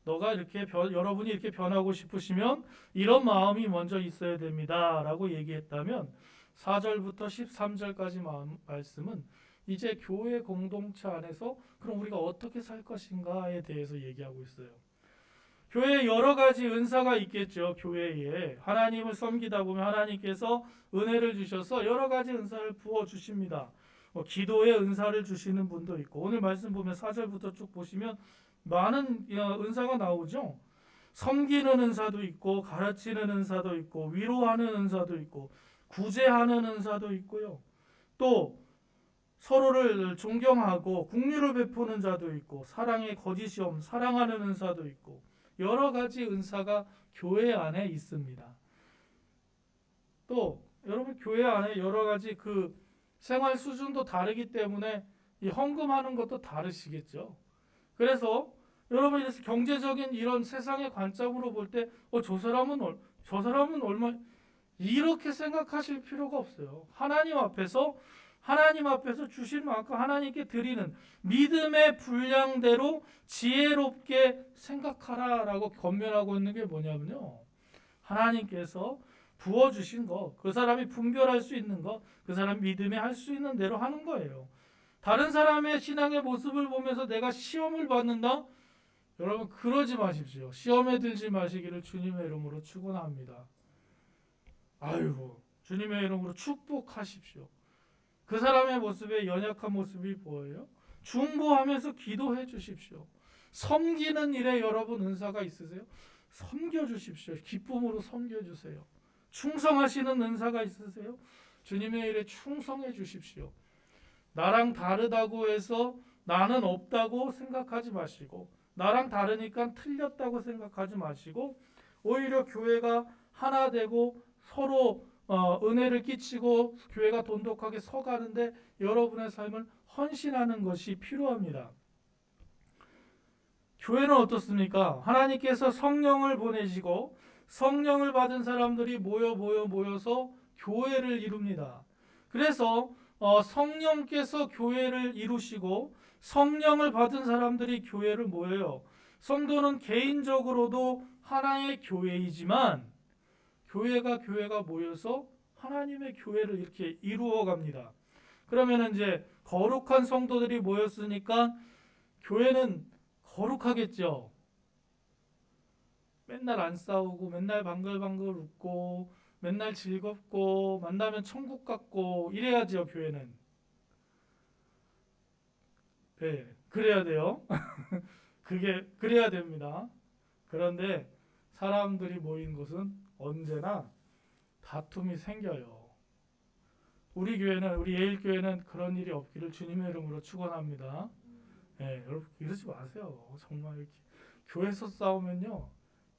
여러분이 이렇게 변하고 싶으시면 이런 마음이 먼저 있어야 됩니다 라고 얘기했다면 4절부터 13절까지 말씀은 이제 교회 공동체 안에서 그럼 우리가 어떻게 살 것인가에 대해서 얘기하고 있어요. 교회에 여러 가지 은사가 있겠죠. 교회에 하나님을 섬기다 보면 하나님께서 은혜를 주셔서 여러 가지 은사를 부어주십니다. 기도의 은사를 주시는 분도 있고 오늘 말씀 보면 4절부터 쭉 보시면 많은 은사가 나오죠. 섬기는 은사도 있고 가르치는 은사도 있고 위로하는 은사도 있고 구제하는 은사도 있고요. 또 서로를 존경하고 긍휼을 베푸는 자도 있고 사랑의 거짓이 없는 사랑하는 은사도 있고 여러 가지 은사가 교회 안에 있습니다. 또 여러분 교회 안에 여러 가지 그 생활 수준도 다르기 때문에 이 헌금하는 것도 다르시겠죠. 그래서 여러분 이래서 경제적인 이런 세상의 관점으로 볼 때 저 사람은 얼마 이렇게 생각하실 필요가 없어요. 하나님 앞에서 주신 만큼 하나님께 드리는 믿음의 분량대로 지혜롭게 생각하라라고 권면하고 있는 게 뭐냐면요. 하나님께서 부어주신 거, 그 사람이 분별할 수 있는 거, 그 사람이 믿음에 할 수 있는 대로 하는 거예요. 다른 사람의 신앙의 모습을 보면서 내가 시험을 받는다? 여러분 그러지 마십시오. 시험에 들지 마시기를 주님의 이름으로 축원합니다. 아이고 주님의 이름으로 축복하십시오. 그 사람의 모습에 연약한 모습이 보여요. 중보하면서 기도해 주십시오. 섬기는 일에 여러분 은사가 있으세요? 섬겨 주십시오. 기쁨으로 섬겨 주세요. 충성하시는 은사가 있으세요? 주님의 일에 충성해 주십시오. 나랑 다르다고 해서 나는 없다고 생각하지 마시고 나랑 다르니까 틀렸다고 생각하지 마시고 오히려 교회가 하나 되고 서로 은혜를 끼치고 교회가 돈독하게 서가는데 여러분의 삶을 헌신하는 것이 필요합니다. 교회는 어떻습니까? 하나님께서 성령을 보내시고 성령을 받은 사람들이 모여서 교회를 이룹니다. 그래서 성령께서 교회를 이루시고 성령을 받은 사람들이 교회를 모여요. 성도는 개인적으로도 하나의 교회이지만 교회가 모여서 하나님의 교회를 이렇게 이루어 갑니다. 그러면 이제 거룩한 성도들이 모였으니까 교회는 거룩하겠죠. 맨날 안 싸우고 맨날 방글방글 웃고 맨날 즐겁고 만나면 천국 같고 이래야죠. 교회는. 네, 그래야 돼요. 그래야 됩니다. 그런데 사람들이 모인 곳은 언제나 다툼이 생겨요. 우리 예일교회는 그런 일이 없기를 주님의 이름으로 축원합니다. 네, 여러분 이러지 마세요. 정말 이렇게 교회에서 싸우면요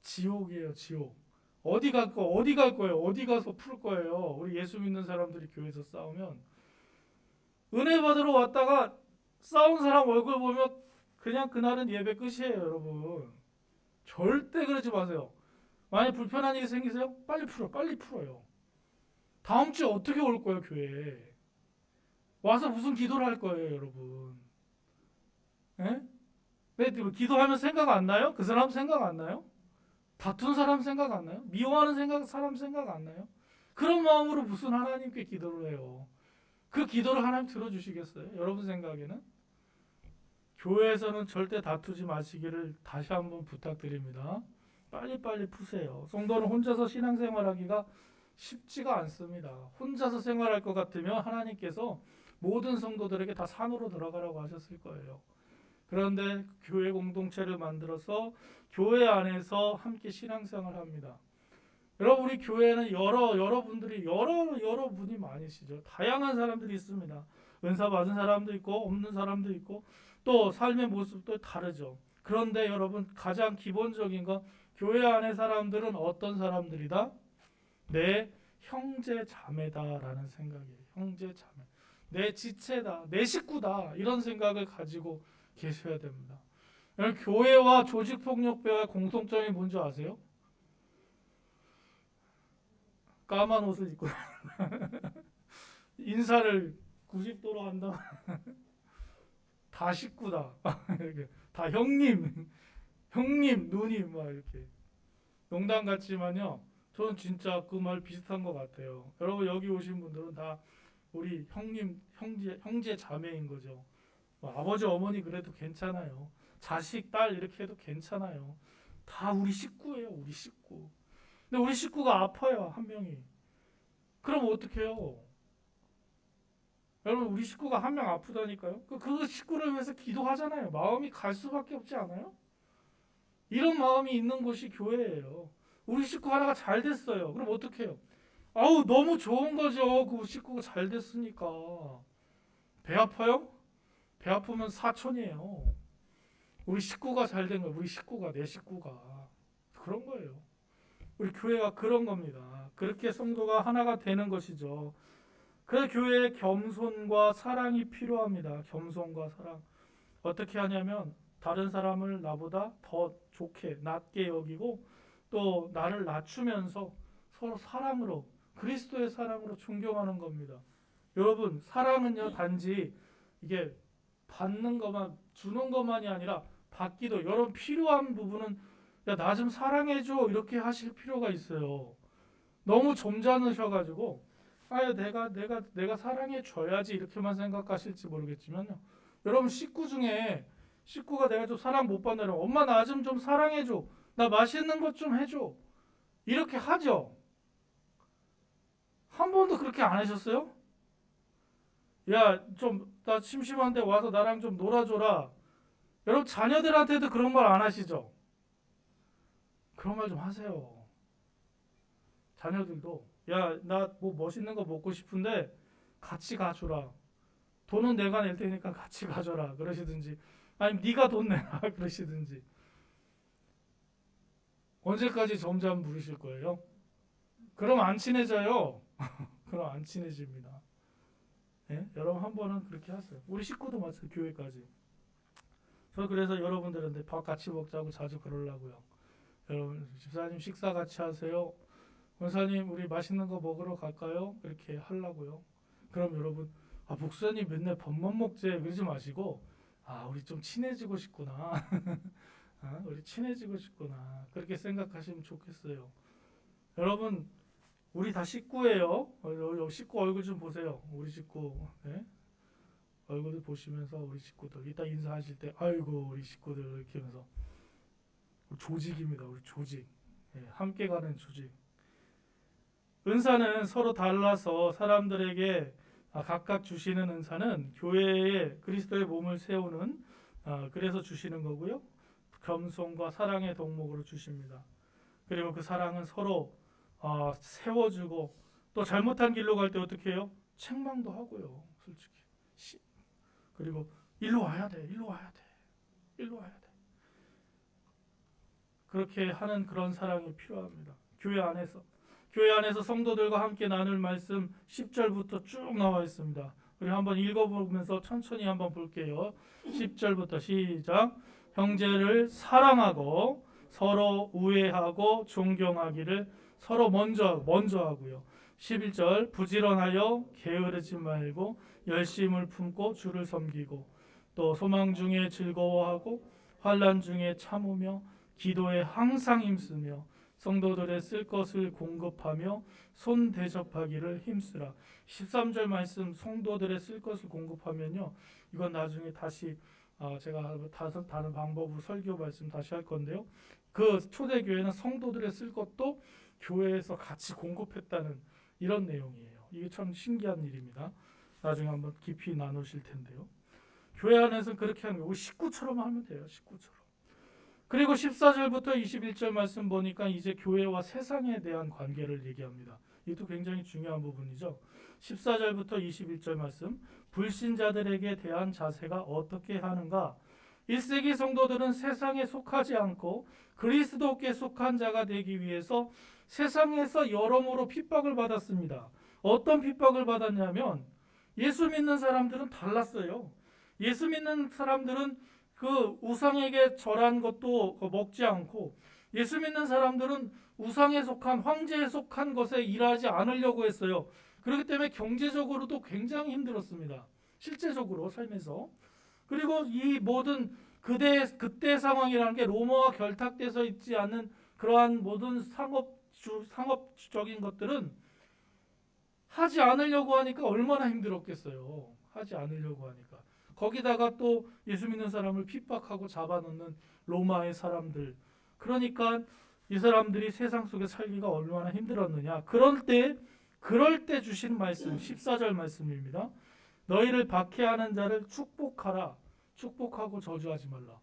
지옥이에요, 지옥. 어디 갈 거예요? 어디 가서 풀 거예요? 우리 예수 믿는 사람들이 교회에서 싸우면 은혜 받으러 왔다가 싸운 사람 얼굴 보면 그냥 그날은 예배 끝이에요, 여러분. 절대 그러지 마세요. 만약 불편한 일이 생기세요? 빨리 풀어요. 다음 주에 어떻게 올 거예요, 교회에? 와서 무슨 기도를 할 거예요, 여러분? 예? 네, 기도하면 생각 안 나요? 그 사람 생각 안 나요? 다툰 사람 생각 안 나요? 미워하는 사람 생각 안 나요? 그런 마음으로 무슨 하나님께 기도를 해요? 그 기도를 하나님 들어주시겠어요? 여러분 생각에는? 교회에서는 절대 다투지 마시기를 다시 한번 부탁드립니다. 빨리빨리 푸세요. 성도는 혼자서 신앙생활하기가 쉽지가 않습니다. 혼자서 생활할 것 같으면 하나님께서 모든 성도들에게 다 산으로 들어가라고 하셨을 거예요. 그런데 교회 공동체를 만들어서 교회 안에서 함께 신앙생활합니다. 여러분 우리 교회는 여러 분이 많으시죠. 다양한 사람들이 있습니다. 은사 받은 사람도 있고 없는 사람도 있고 또 삶의 모습도 다르죠. 그런데 여러분 가장 기본적인 건 교회 안의 사람들은 어떤 사람들이다? 내 형제 자매다라는 생각이에요. 형제 자매. 내 지체다. 내 식구다. 이런 생각을 가지고 계셔야 됩니다. 여러분 교회와 조직폭력배의 공통점이 뭔지 아세요? 까만 옷을 입고 인사를 90도로 한다. 다 식구다. 이렇게 다 형님, 누님 막 이렇게 농담 같지만요. 저는 진짜 그 말 비슷한 것 같아요. 여러분 여기 오신 분들은 다 우리 형제 자매인 거죠. 아버지 어머니 그래도 괜찮아요. 자식 딸 이렇게 해도 괜찮아요. 다 우리 식구예요. 우리 식구. 근데 우리 식구가 아파요. 한 명이. 그럼 어떡해요? 여러분 우리 식구가 한 명 아프다니까요. 그 식구를 위해서 기도하잖아요. 마음이 갈 수밖에 없지 않아요? 이런 마음이 있는 곳이 교회예요. 우리 식구 하나가 잘 됐어요. 그럼 어떡해요? 아우 너무 좋은 거죠. 그 식구가 잘 됐으니까. 배 아파요? 배 아프면 사촌이에요. 우리 식구가 잘 된 거예요. 우리 식구가 내 식구가. 우리 교회가 그런 겁니다. 그렇게 성도가 하나가 되는 것이죠. 그 교회에 겸손과 사랑이 필요합니다. 겸손과 사랑. 어떻게 하냐면 다른 사람을 나보다 더 좋게 낮게 여기고 또 나를 낮추면서 서로 사랑으로 그리스도의 사랑으로 존경하는 겁니다. 여러분 사랑은요 단지 이게 받는 것만 주는 것만이 아니라 받기도 여러분 필요한 부분은 야 나 좀 사랑해줘 이렇게 하실 필요가 있어요. 너무 점잖으셔가지고 아유 내가 사랑해 줘야지 이렇게만 생각하실지 모르겠지만요. 여러분 식구가 내가 좀 사랑 못 받느라 엄마 나 좀 사랑해줘 나 맛있는 것 좀 해줘 이렇게 하죠. 한 번도 그렇게 안 하셨어요? 야 좀 나 심심한데 와서 나랑 좀 놀아줘라. 여러분 자녀들한테도 그런 말 안 하시죠? 그런 말 좀 하세요. 자녀들도 야 나 뭐 멋있는 거 먹고 싶은데 같이 가줘라. 돈은 내가 낼 테니까 같이 가줘라 그러시든지 아니면 네가 돈 내라 그러시든지. 언제까지 점점 부르실 거예요? 그럼 안 친해져요. 그럼 안 친해집니다. 예? 여러분 한 번은 그렇게 하세요. 우리 식구도 마찬가지 교회까지. 저 그래서 여러분들한테 밥 같이 먹자고 자주 그러려고요. 여러분 집사님 식사 같이 하세요. 원사님 우리 맛있는 거 먹으러 갈까요? 이렇게 하려고요. 그럼 여러분 목사님 맨날 밥만 먹지 그러지 마시고 우리 좀 친해지고 싶구나. 우리 친해지고 싶구나. 그렇게 생각하시면 좋겠어요. 여러분 우리 다 식구예요. 식구 얼굴 좀 보세요. 우리 식구 얼굴을 보시면서 우리 식구들 이따 인사하실 때 아이고 우리 식구들 이렇게 하면서 조직입니다. 우리 조직. 함께 가는 조직. 은사는 서로 달라서 사람들에게 각각 주시는 은사는 교회에 그리스도의 몸을 세우는 그래서 주시는 거고요. 겸손과 사랑의 덕목으로 주십니다. 그리고 그 사랑은 서로 세워주고 또 잘못한 길로 갈 때 어떻게 해요? 책망도 하고요. 솔직히. 그리고 일로 와야 돼. 일로 와야 돼. 일로 와야 돼. 그렇게 하는 그런 사랑이 필요합니다. 교회 안에서 성도들과 함께 나눌 말씀 10절부터 쭉 나와 있습니다. 우리 한번 읽어보면서 천천히 한번 볼게요. 10절부터 시작. 형제를 사랑하고 서로 우애하고 존경하기를 서로 먼저 하고요. 11절 부지런하여 게으르지 말고 열심을 품고 주를 섬기고 또 소망 중에 즐거워하고 환난 중에 참으며 기도에 항상 힘쓰며 성도들의 쓸 것을 공급하며 손 대접하기를 힘쓰라. 13절 말씀 성도들의 쓸 것을 공급하면요. 이건 나중에 다시 제가 다른 방법으로 설교 말씀 다시 할 건데요. 그 초대교회는 성도들의 쓸 것도 교회에서 같이 공급했다는 이런 내용이에요. 이게 참 신기한 일입니다. 나중에 한번 깊이 나누실 텐데요. 교회 안에서 그렇게 하는 거예요. 식구처럼 하면 돼요. 식구처럼. 그리고 14절부터 21절 말씀 보니까 이제 교회와 세상에 대한 관계를 얘기합니다. 이것도 굉장히 중요한 부분이죠. 14절부터 21절 말씀 불신자들에게 대한 자세가 어떻게 하는가. 1세기 성도들은 세상에 속하지 않고 그리스도께 속한 자가 되기 위해서 세상에서 여러모로 핍박을 받았습니다. 어떤 핍박을 받았냐면 예수 믿는 사람들은 달랐어요. 예수 믿는 사람들은 그 우상에게 절한 것도 먹지 않고 예수 믿는 사람들은 우상에 속한 황제에 속한 것에 일하지 않으려고 했어요. 그렇기 때문에 경제적으로도 굉장히 힘들었습니다. 실제적으로 삶에서. 그리고 이 모든 그때 상황이라는 게 로마와 결탁돼서 있지 않는 그러한 모든 상업적인 것들은 하지 않으려고 하니까 얼마나 힘들었겠어요. 하지 않으려고 하니까. 거기다가 또 예수 믿는 사람을 핍박하고 잡아놓는 로마의 사람들. 그러니까 이 사람들이 세상 속에 살기가 얼마나 힘들었느냐. 그럴 때 주신 말씀 14절 말씀입니다. 너희를 박해하는 자를 축복하라. 축복하고 저주하지 말라.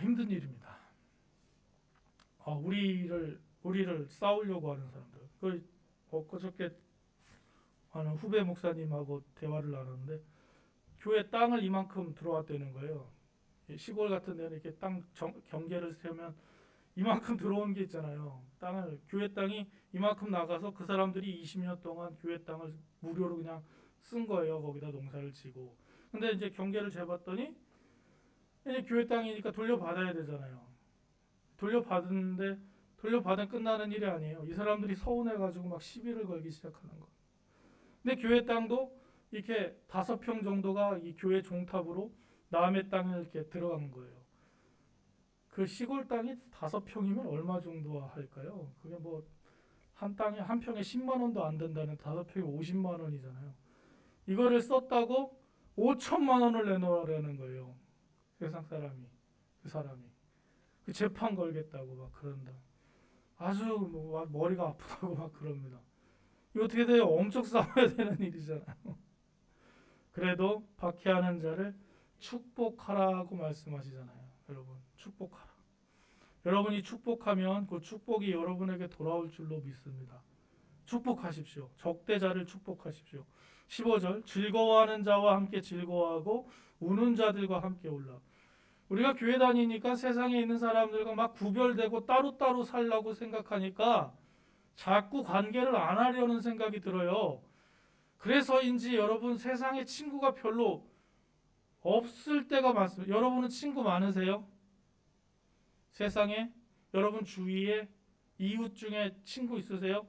힘든 일입니다. 우리를 싸우려고 하는 사람들. 그저께 후배 목사님하고 대화를 나눴는데 교회 땅을 이만큼 들어왔다는 거예요. 시골 같은 데는 이렇게 땅 경계를 세우면 이만큼 들어온 게 있잖아요. 땅을 교회 땅이 이만큼 나가서 그 사람들이 20년 동안 교회 땅을 무료로 그냥 쓴 거예요. 거기다 농사를 지고. 근데 이제 경계를 재봤더니 이제 교회 땅이니까 돌려받아야 되잖아요. 돌려받았는데 돌려받으면 끝나는 일이 아니에요. 이 사람들이 서운해가지고 막 시비를 걸기 시작하는 거. 근데 교회 땅도 이렇게 5평 정도가 이 교회 종탑으로 남의 땅에 이렇게 들어간 거예요. 그 시골 땅이 5평이면 얼마 정도 할까요? 그게 뭐 한 땅에 한 평에 10만 원도 안 된다는 5평에 50만 원이잖아요. 이거를 썼다고 5천만 원을 내놓으라는 거예요. 세상 사람이, 그 사람이 그 재판 걸겠다고 막 그런다. 아주 뭐 머리가 아프다고 막 그럽니다. 이거 어떻게 돼요? 엄청 싸워야 되는 일이잖아요. 그래도 박해하는 자를 축복하라고 말씀하시잖아요. 여러분 축복하라. 여러분이 축복하면 그 축복이 여러분에게 돌아올 줄로 믿습니다. 축복하십시오. 적대자를 축복하십시오. 15절 즐거워하는 자와 함께 즐거워하고 우는 자들과 함께 울라. 우리가 교회 다니니까 세상에 있는 사람들과 막 구별되고 따로따로 살라고 생각하니까 자꾸 관계를 안 하려는 생각이 들어요. 그래서인지 여러분 세상에 친구가 별로 없을 때가 많습니다. 여러분은 친구 많으세요? 세상에 여러분 주위에 이웃 중에 친구 있으세요?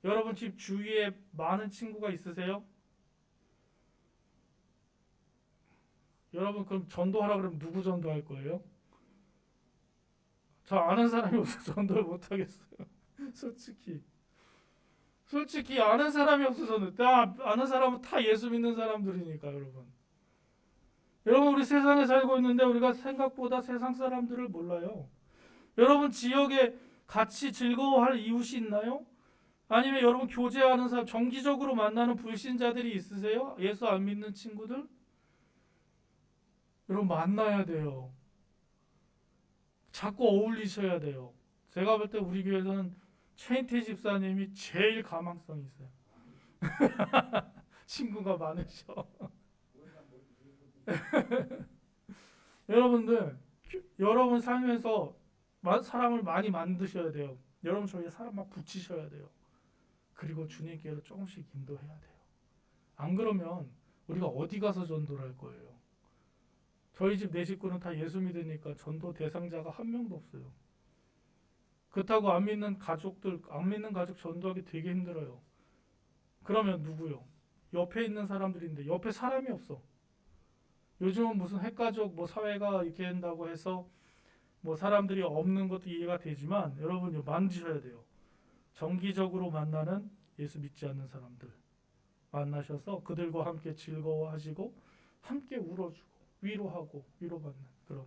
여러분 집 주위에 많은 친구가 있으세요? 여러분 그럼 전도하라 그러면 누구 전도할 거예요? 저 아는 사람이 없어서 전도를 못 하겠어요. 솔직히 아는 사람이 없어서는 다 아는 사람은 다 예수 믿는 사람들이니까 여러분 우리 세상에 살고 있는데 우리가 생각보다 세상 사람들을 몰라요. 여러분 지역에 같이 즐거워할 이웃이 있나요? 아니면 여러분 교제하는 사람 정기적으로 만나는 불신자들이 있으세요? 예수 안 믿는 친구들? 여러분 만나야 돼요. 자꾸 어울리셔야 돼요. 제가 볼 때 우리 교회에서는 최인태 집사님이 제일 가망성이 있어요. 친구가 많으셔. 여러분들 여러분 삶에서 사람을 많이 만드셔야 돼요. 여러분 저희 사람 막 붙이셔야 돼요. 그리고 주님께로 조금씩 인도해야 돼요. 안 그러면 우리가 어디 가서 전도를 할 거예요? 저희 집 네 식구는 다 예수 믿으니까 전도 대상자가 한 명도 없어요. 그렇다고 안 믿는 가족 전도하기 되게 힘들어요. 그러면 누구요? 옆에 있는 사람들인데 옆에 사람이 없어. 요즘은 무슨 핵가족 뭐 사회가 이렇게 한다고 해서 뭐 사람들이 없는 것도 이해가 되지만 여러분 만드셔야 돼요. 정기적으로 만나는 예수 믿지 않는 사람들 만나셔서 그들과 함께 즐거워하시고 함께 울어주고 위로하고 위로받는 그런.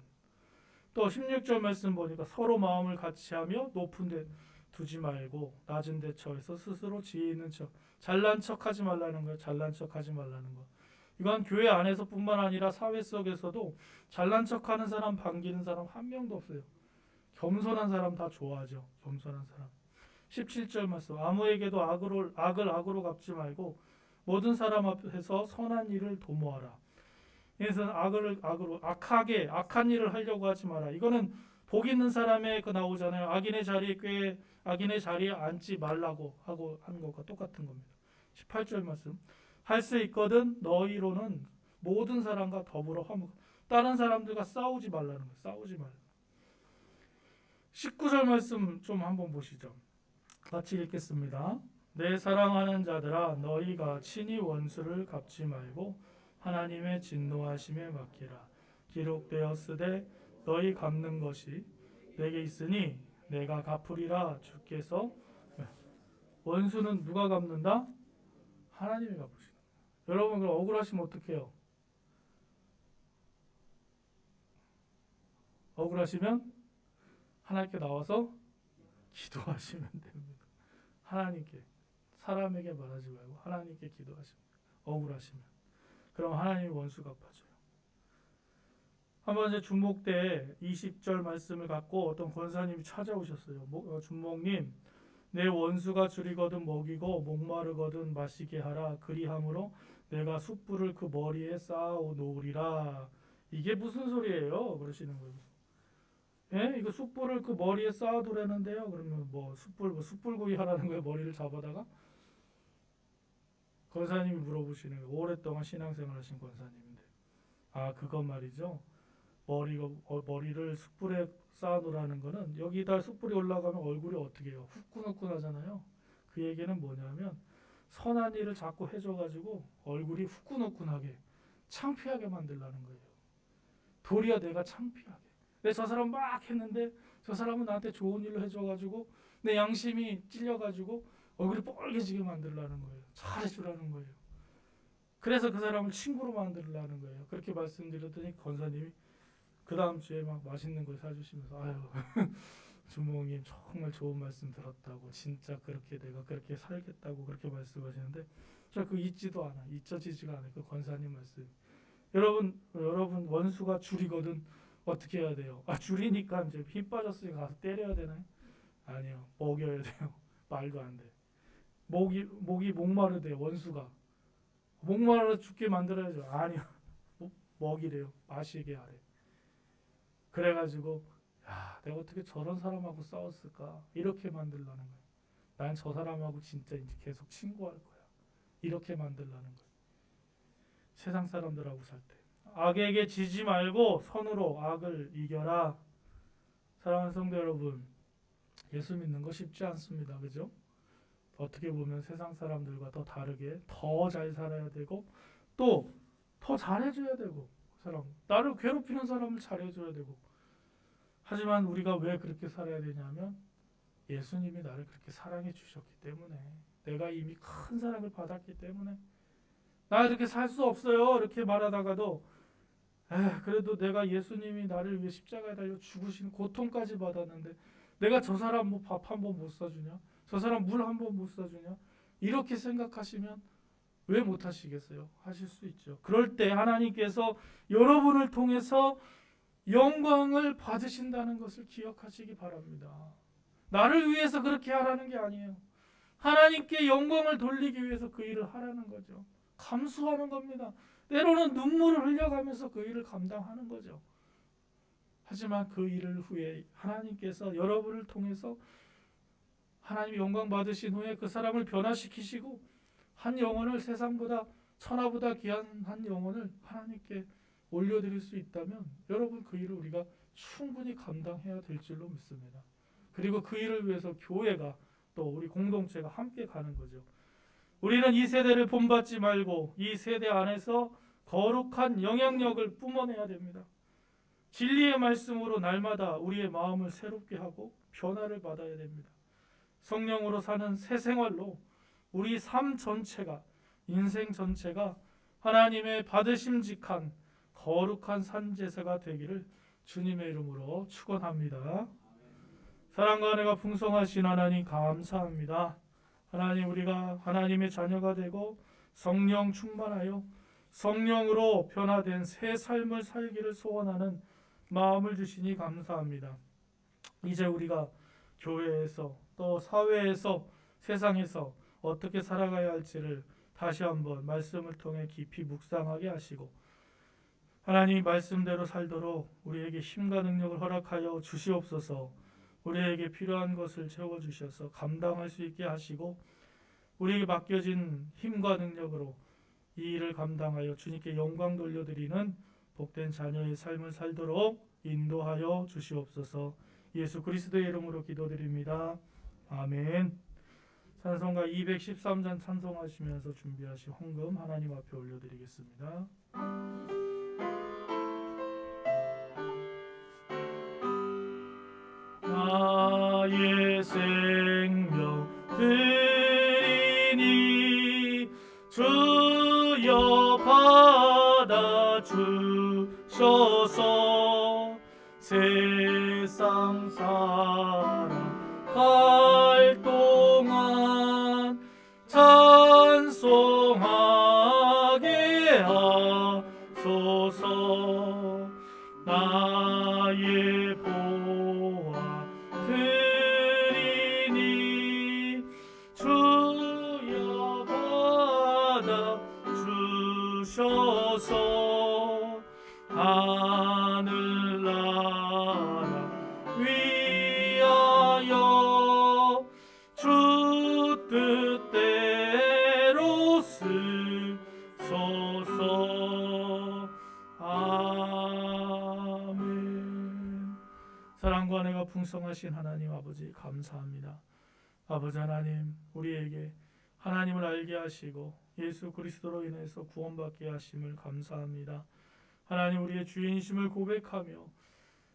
또 16절 말씀 보니까 서로 마음을 같이하며 높은 데 두지 말고 낮은 데 처해서 스스로 지혜 있는 척 잘난 척하지 말라는 거예요. 잘난 척하지 말라는 거. 이건 교회 안에서뿐만 아니라 사회 속에서도 잘난 척하는 사람 반기는 사람 한 명도 없어요. 겸손한 사람 다 좋아하죠. 겸손한 사람. 17절 말씀 아무에게도 악을 악으로 갚지 말고 모든 사람 앞에서 선한 일을 도모하라. 그래서 악한 일을 하려고 하지 마라. 이거는 복 있는 사람의 그 나오잖아요. 악인의 자리에 앉지 말라고 하고 하는 것과 똑같은 겁니다. 18절 말씀 할 수 있거든 너희로는 모든 사람과 더불어 화목. 다른 사람들과 싸우지 말라는 거예요. 싸우지 말라. 19절 말씀 좀 한번 보시죠. 같이 읽겠습니다. 내 사랑하는 자들아 너희가 친히 원수를 갚지 말고 하나님의 진노하심에 맡기라. 기록되었으되 너희 갚는 것이 내게 있으니 내가 갚으리라. 주께서 원수는 누가 갚는다? 하나님이 갚으시는. 여러분 그럼 억울하시면 어떡해요? 억울하시면 하나님께 나와서 기도하시면 됩니다. 하나님께 사람에게 말하지 말고 하나님께 기도하시면 억울하시면 그럼 하나님이 원수 갚아줘요. 한번 이제 준목 때 20절 말씀을 갖고 어떤 권사님이 찾아오셨어요. 준목님 내 원수가 줄이거든 먹이고 목마르거든 마시게 하라. 그리함으로 내가 숯불을 그 머리에 쌓아 놓으리라. 이게 무슨 소리예요? 그러시는 거예요. 예? 이거 숯불을 그 머리에 쌓아두라는데요. 그러면 뭐 숯불구이 하라는 거예요. 머리를 잡아다가 권사님이 물어보시는 거예요. 오랫동안 신앙생활 하신 권사님인데 그건 말이죠. 머리를 숯불에 쌓아놓으라는 거는 여기다 숯불이 올라가면 얼굴이 어떻게 해요? 후끈후끈하잖아요. 그 얘기는 뭐냐면 선한 일을 자꾸 해줘가지고 얼굴이 후끈후끈하게 창피하게 만들라는 거예요. 도리어 내가 창피하게. 내 저 사람 막 했는데 저 사람은 나한테 좋은 일을 해줘가지고 내 양심이 찔려가지고 얼굴이 뻘개지게 만들라는 거예요. 잘해주라는 거예요. 그래서 그 사람을 친구로 만들라는 거예요. 그렇게 말씀드렸더니 권사님이 그 다음 주에 막 맛있는 걸 사주시면서 아유 주목님 정말 좋은 말씀 들었다고 진짜 그렇게 내가 그렇게 살겠다고 그렇게 말씀하시는데 저 그 잊지도 않아. 잊혀지지가 않아요. 그 권사님 말씀. 여러분 원수가 줄이거든 어떻게 해야 돼요? 줄이니까 이제 힘 빠졌으니까 가서 때려야 되나요? 아니요. 먹여야 돼요. 말도 안 돼. 목이 목마르대요. 원수가 목마르 죽게 만들어야죠. 아니요. 먹이래요. 마시게 하래. 그래가지고 내가 어떻게 저런 사람하고 싸웠을까? 이렇게 만들라는 거예요. 난 저 사람하고 진짜 이제 계속 친구할 거야. 이렇게 만들라는 거예요. 세상 사람들하고 살 때. 악에게 지지 말고 선으로 악을 이겨라. 사랑하는 성도 여러분, 예수 믿는 거 쉽지 않습니다. 그죠? 어떻게 보면 세상 사람들과 더 다르게 더 잘 살아야 되고 또 더 잘해줘야 되고 그 사람 나를 괴롭히는 사람을 잘해줘야 되고 하지만 우리가 왜 그렇게 살아야 되냐면 예수님이 나를 그렇게 사랑해 주셨기 때문에 내가 이미 큰 사랑을 받았기 때문에 나 이렇게 살 수 없어요 이렇게 말하다가도 그래도 내가 예수님이 나를 위해 십자가에 달려 죽으신 고통까지 받았는데 내가 저 사람 뭐 밥 한 번 못 사주냐 저 사람 물 한 번 못 사주냐 이렇게 생각하시면 왜 못 하시겠어요? 하실 수 있죠. 그럴 때 하나님께서 여러분을 통해서 영광을 받으신다는 것을 기억하시기 바랍니다. 나를 위해서 그렇게 하라는 게 아니에요. 하나님께 영광을 돌리기 위해서 그 일을 하라는 거죠. 감수하는 겁니다. 때로는 눈물을 흘려가면서 그 일을 감당하는 거죠. 하지만 그 일을 후에 하나님께서 여러분을 통해서 하나님이 영광 받으신 후에 그 사람을 변화시키시고 한 영혼을 세상보다 천하보다 귀한 한 영혼을 하나님께 올려드릴 수 있다면 여러분 그 일을 우리가 충분히 감당해야 될 줄로 믿습니다. 그리고 그 일을 위해서 교회가 또 우리 공동체가 함께 가는 거죠. 우리는 이 세대를 본받지 말고 이 세대 안에서 거룩한 영향력을 뿜어내야 됩니다. 진리의 말씀으로 날마다 우리의 마음을 새롭게 하고 변화를 받아야 됩니다. 성령으로 사는 새 생활로 우리 삶 전체가 인생 전체가 하나님의 받으심직한 거룩한 산제사가 되기를 주님의 이름으로 축원합니다. 사랑과 은혜가 풍성하신 하나님 감사합니다. 하나님 우리가 하나님의 자녀가 되고 성령 충만하여 성령으로 변화된 새 삶을 살기를 소원하는 마음을 주시니 감사합니다. 이제 우리가 교회에서 또 사회에서 세상에서 어떻게 살아가야 할지를 다시 한번 말씀을 통해 깊이 묵상하게 하시고 하나님 말씀대로 살도록 우리에게 힘과 능력을 허락하여 주시옵소서. 우리에게 필요한 것을 채워주셔서 감당할 수 있게 하시고 우리에게 맡겨진 힘과 능력으로 이 일을 감당하여 주님께 영광 돌려드리는 복된 자녀의 삶을 살도록 인도하여 주시옵소서. 예수 그리스도의 이름으로 기도드립니다. 아멘. 찬송가 213장 찬송하시면서 준비하신 헌금 하나님 앞에 올려드리겠습니다. 나의 생명 드리니 주여 받아 주셔서 세상 살아갈 동안 찬송하게 하소서. 나의 보아 드리니 주여 받아 주셔서 하늘나라 은혜가 풍성하신 하나님 아버지 감사합니다. 아버지 하나님, 우리에게 하나님을 알게 하시고 예수 그리스도로 인해서 구원받게 하심을 감사합니다. 하나님, 우리의 주인심을 고백하며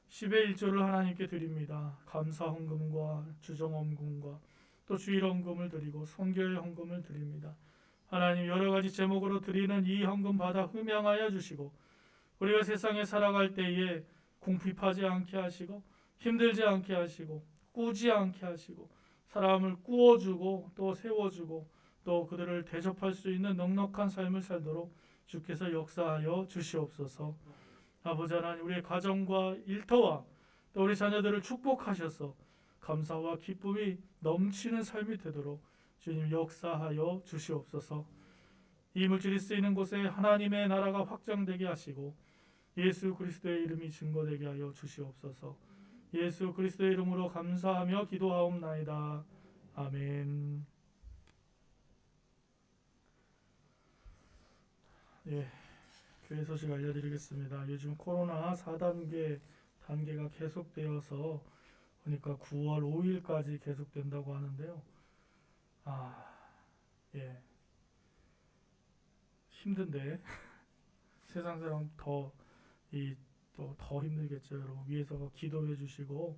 10의 1조를 하나님께 드립니다. 감사 헌금과 주정 헌금과 또 주일 헌금을 드리고 선교의 헌금을 드립니다. 하나님, 여러 가지 제목으로 드리는 이 헌금 받아 흠양하여 주시고 우리가 세상에 살아갈 때에 궁핍하지 않게 하시고 힘들지 않게 하시고 꾸지 않게 하시고 사람을 꾸어주고 또 세워주고 또 그들을 대접할 수 있는 넉넉한 삶을 살도록 주께서 역사하여 주시옵소서. 아버지 하나님, 우리의 가정과 일터와 또 우리 자녀들을 축복하셔서 감사와 기쁨이 넘치는 삶이 되도록 주님 역사하여 주시옵소서. 이 물질이 쓰이는 곳에 하나님의 나라가 확장되게 하시고 예수 그리스도의 이름이 증거되게 하여 주시옵소서. 예수 그리스도의 이름으로 감사하며 기도하옵나이다. 아멘. 예, 교회 소식 알려드리겠습니다. 요즘 코로나 4단계 단계가 계속되어서 보니까 9월 5일까지 계속된다고 하는데요. 예, 힘든데 세상 사람 더 힘들겠죠. 여러분 위에서 기도해 주시고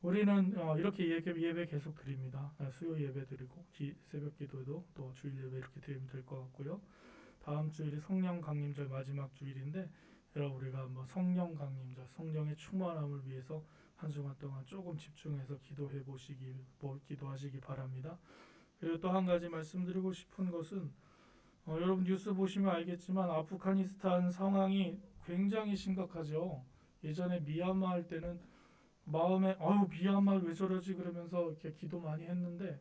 우리는 이렇게 예배 계속 드립니다. 수요 예배 드리고 새벽 기도도 또 주일 예배 이렇게 드리면 될 것 같고요. 다음 주일이 성령 강림절 마지막 주일인데 여러분 우리가 한번 성령 강림절 성령의 충만함을 위해서 한 주간 동안 조금 집중해서 기도하시기 바랍니다. 그리고 또 한 가지 말씀드리고 싶은 것은 여러분 뉴스 보시면 알겠지만 아프가니스탄 상황이 굉장히 심각하죠. 예전에 미얀마 할 때는 마음에 미얀마 왜 저러지 그러면서 이렇게 기도 많이 했는데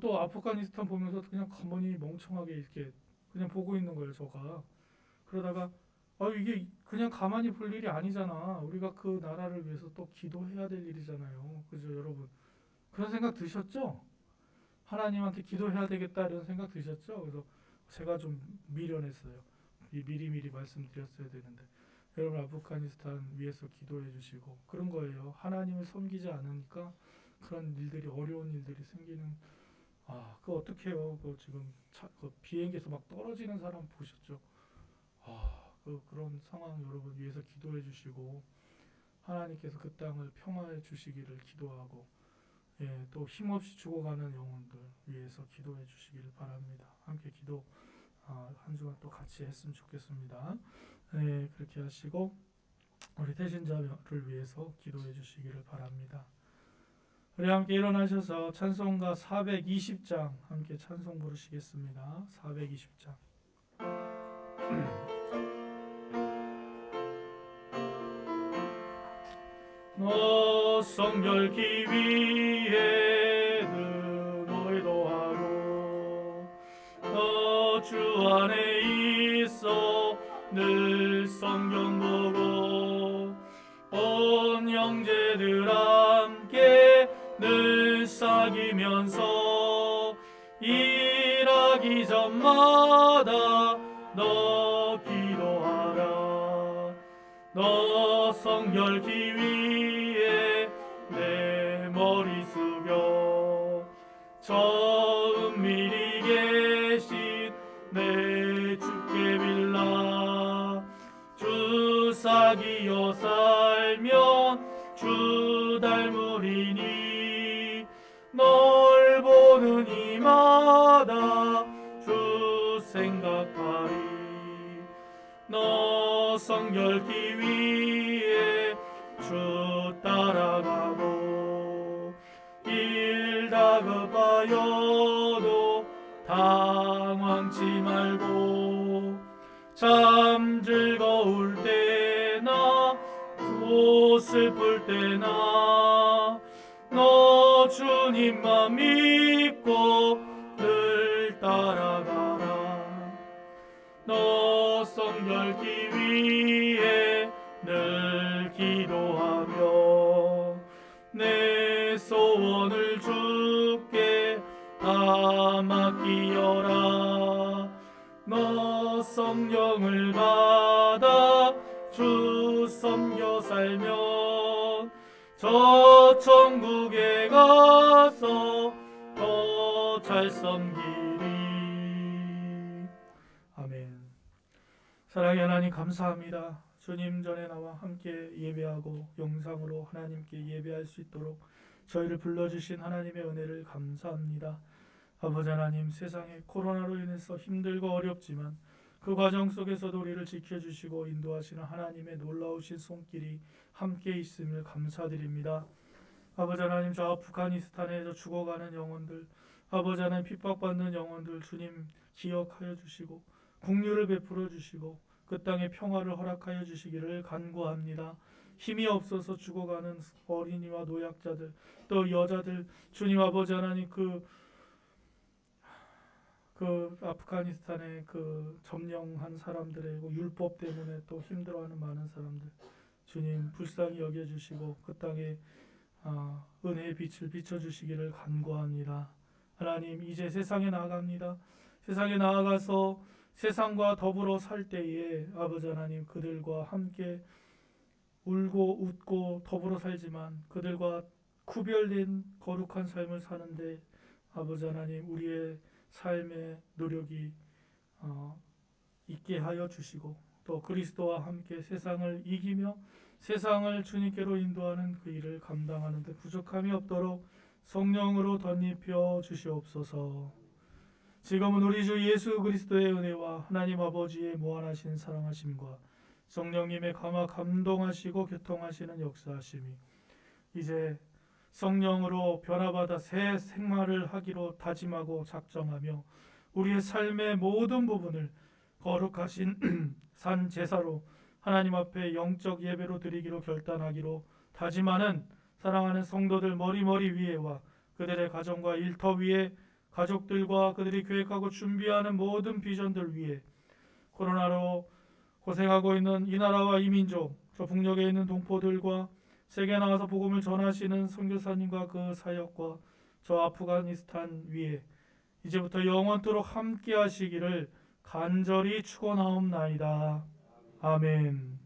또 아프가니스탄 보면서 그냥 가만히 멍청하게 이렇게 그냥 보고 있는 거예요. 저가 그러다가 이게 그냥 가만히 볼 일이 아니잖아. 우리가 그 나라를 위해서 또 기도해야 될 일이잖아요. 그죠 여러분? 그런 생각 드셨죠? 하나님한테 기도해야 되겠다 이런 생각 드셨죠? 그래서 제가 좀 미련했어요. 미리 말씀드렸어야 되는데 여러분 아프가니스탄 위해서 기도해 주시고 그런 거예요. 하나님을 섬기지 않으니까 그런 일들이 어려운 일들이 생기는 그거 어떡해요. 지금 비행기에서 막 떨어지는 사람 보셨죠? 그런 상황 여러분 위해서 기도해 주시고 하나님께서 그 땅을 평화해 주시기를 기도하고 또 힘없이 죽어가는 영혼들 위해서 기도해 주시기를 바랍니다. 함께 기도 한 주간 또 같이 했으면 좋겠습니다. 그렇게 하시고 우리 태신자를 위해서 기도해 주시기를 바랍니다. 우리 함께 일어나셔서 찬송가 420장 함께 찬송 부르시겠습니다. 420장. 너 성결기 위에 너희도 하고 너 주 안에 있어 늘 성경 보고 온 형제들 함께 늘 사귀면서 일하기 전마다 너 기도하라. 너 성결기 위에 내 머리 숙여 저 은밀히 계신 내 주께 빌라. 주 사귀어 살면 주 닮으리니 널 보는 이마다 주 생각하리. 너 성결기 위에 주 따라가고 일 다급하여도 당황치 말고 참 즐거울 때나 또 슬플 때나 너 주님만 믿고 늘 따라가라. 너 성결기 위에 늘 기도하며 내 소원을 주께 다 맡기어라. 너 성령을 받아 주 섬겨 살면 저 천국에 가서 더 잘 섬기리. 아멘. 사랑의 하나님 감사합니다. 주님 전에 나와 함께 예배하고 영상으로 하나님께 예배할 수 있도록 저희를 불러주신 하나님의 은혜를 감사합니다. 아버지 하나님, 세상에 코로나로 인해서 힘들고 어렵지만 그 과정 속에서도 우리를 지켜주시고 인도하시는 하나님의 놀라우신 손길이 함께 있음을 감사드립니다. 아버지 하나님, 저 아프가니스탄에서 죽어가는 영혼들, 아버지 하나님 핍박받는 영혼들 주님 기억하여 주시고 긍휼을 베풀어 주시고 그 땅에 평화를 허락하여 주시기를 간구합니다. 힘이 없어서 죽어가는 어린이와 노약자들, 또 여자들, 주님 아버지 하나님, 그 아프가니스탄의 그 점령한 사람들의 율법 때문에 또 힘들어하는 많은 사람들, 주님 불쌍히 여겨주시고 그 땅에 은혜의 빛을 비춰주시기를 간구합니다. 하나님, 이제 세상에 나아갑니다. 세상에 나아가서 세상과 더불어 살 때에 아버지 하나님, 그들과 함께 울고 웃고 더불어 살지만 그들과 구별된 거룩한 삶을 사는데 아버지 하나님, 우리의 삶의 노력이 있게 하여 주시고 또 그리스도와 함께 세상을 이기며 세상을 주님께로 인도하는 그 일을 감당하는 데 부족함이 없도록 성령으로 덧입혀 주시옵소서. 지금은 우리 주 예수 그리스도의 은혜와 하나님 아버지의 무한하신 사랑하심과 성령님의 감동하시고 교통하시는 역사하심이 이제 성령으로 변화받아 새 생활을 하기로 다짐하고 작정하며 우리의 삶의 모든 부분을 거룩하신 산 제사로 하나님 앞에 영적 예배로 드리기로 결단하기로 다짐하는 사랑하는 성도들 머리 위에와 그들의 가정과 일터 위에 가족들과 그들이 계획하고 준비하는 모든 비전들 위에 코로나로 고생하고 있는 이 나라와 이 민족, 저 북녘에 있는 동포들과 세계에 나가서 복음을 전하시는 선교사님과 그 사역과 저 아프가니스탄 위에 이제부터 영원토록 함께 하시기를 간절히 축원하옵나이다. 아멘.